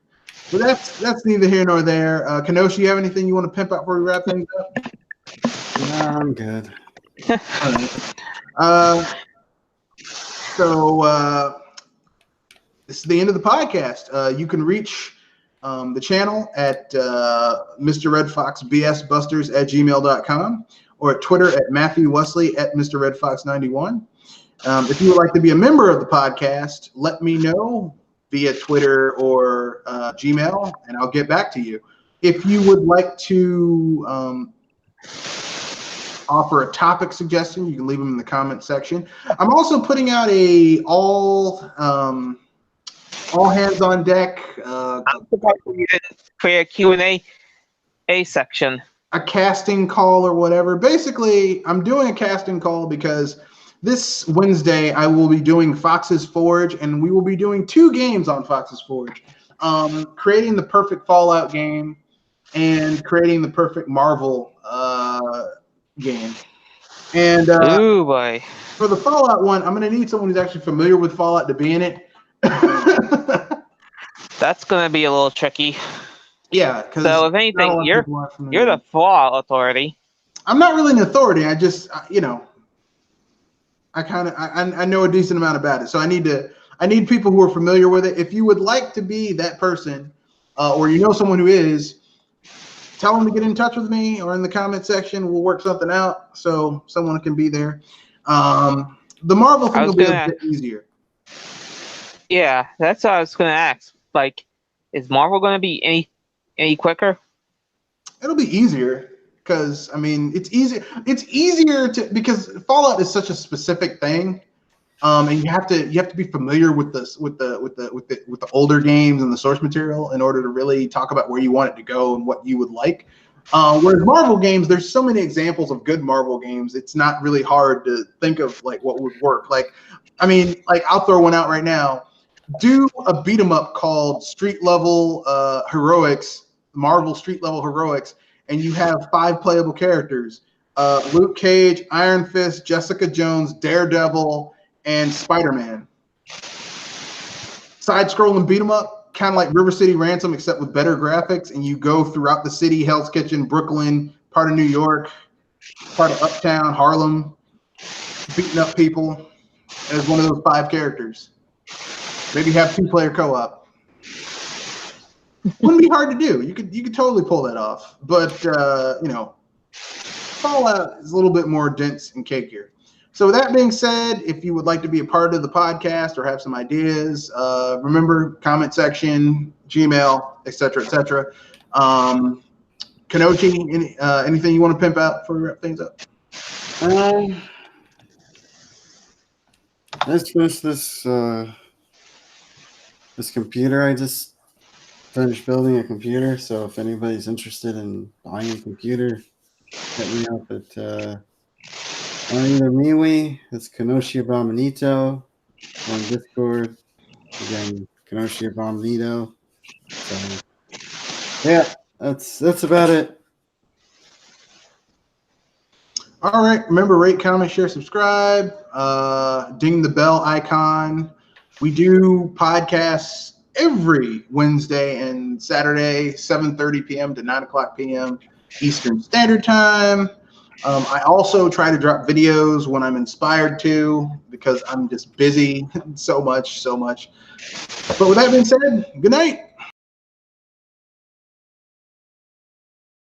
But that's neither here nor there. Kenoshi, you have anything you want to pimp out before we wrap things up? Nah, I'm good. All right. So this is the end of the podcast. You can reach the channel at mrredfoxbsbusters@gmail.com, or at Twitter at Matthew Wesley at mrredfox91. If you would like to be a member of the podcast, let me know via Twitter or Gmail, and I'll get back to you. If you would like to offer a topic suggestion, you can leave them in the comment section. I'm also putting out a all hands on deck. I'm supposed to create a Q&A section. A casting call or whatever. Basically, I'm doing a casting call because this Wednesday I will be doing Fox's Forge, and we will be doing 2 games on Fox's Forge. Creating the perfect Fallout game and creating the perfect Marvel game. And Ooh boy. for the Fallout one, I'm going to need someone who's actually familiar with Fallout to be in it. That's gonna be a little tricky. Yeah. So if anything, you're the Fallout authority. I'm not really an authority. I just, you know, I know a decent amount about it. So I need people who are familiar with it. If you would like to be that person, or you know someone who is, tell them to get in touch with me or in the comment section. We'll work something out so someone can be there. The Marvel thing will be a bit easier. Yeah, that's what I was going to ask. Like, is Marvel going to be any quicker? It'll be easier because I mean it's easier. It's easier to because Fallout is such a specific thing, and you have to be familiar with the older games and the source material in order to really talk about where you want it to go and what you would like. Whereas Marvel games, there's so many examples of good Marvel games. It's not really hard to think of like what would work. Like, I mean, like I'll throw one out right now. Do a beat 'em up called Street Level Heroics, Marvel Street Level Heroics, and you have 5 playable characters: Luke Cage, Iron Fist, Jessica Jones, Daredevil, and Spider-Man. Side-scrolling beat 'em up, kind of like River City Ransom, except with better graphics, and you go throughout the city: Hell's Kitchen, Brooklyn, part of New York, part of Uptown, Harlem, beating up people as one of those 5 characters. Maybe have 2-player co-op. Wouldn't be hard to do. You could totally pull that off. But you know, Fallout is a little bit more dense and cakier. So with that being said, if you would like to be a part of the podcast or have some ideas, remember comment section, Gmail, etc., etc. Kanochi, anything you want to pimp out before we wrap things up? Let's finish this computer. I just finished building a computer, so if anybody's interested in buying a computer, hit me up at either MeWe, it's Kanoshi Abominito, on Discord. Again, Kanoshi Abominito. So, yeah, that's about it. All right. Remember, rate, comment, share, subscribe. Ding the bell icon. We do podcasts every Wednesday and Saturday, 7:30 p.m. to 9 o'clock p.m. Eastern Standard Time. I also try to drop videos when I'm inspired to because I'm just busy so much. But with that being said, good night.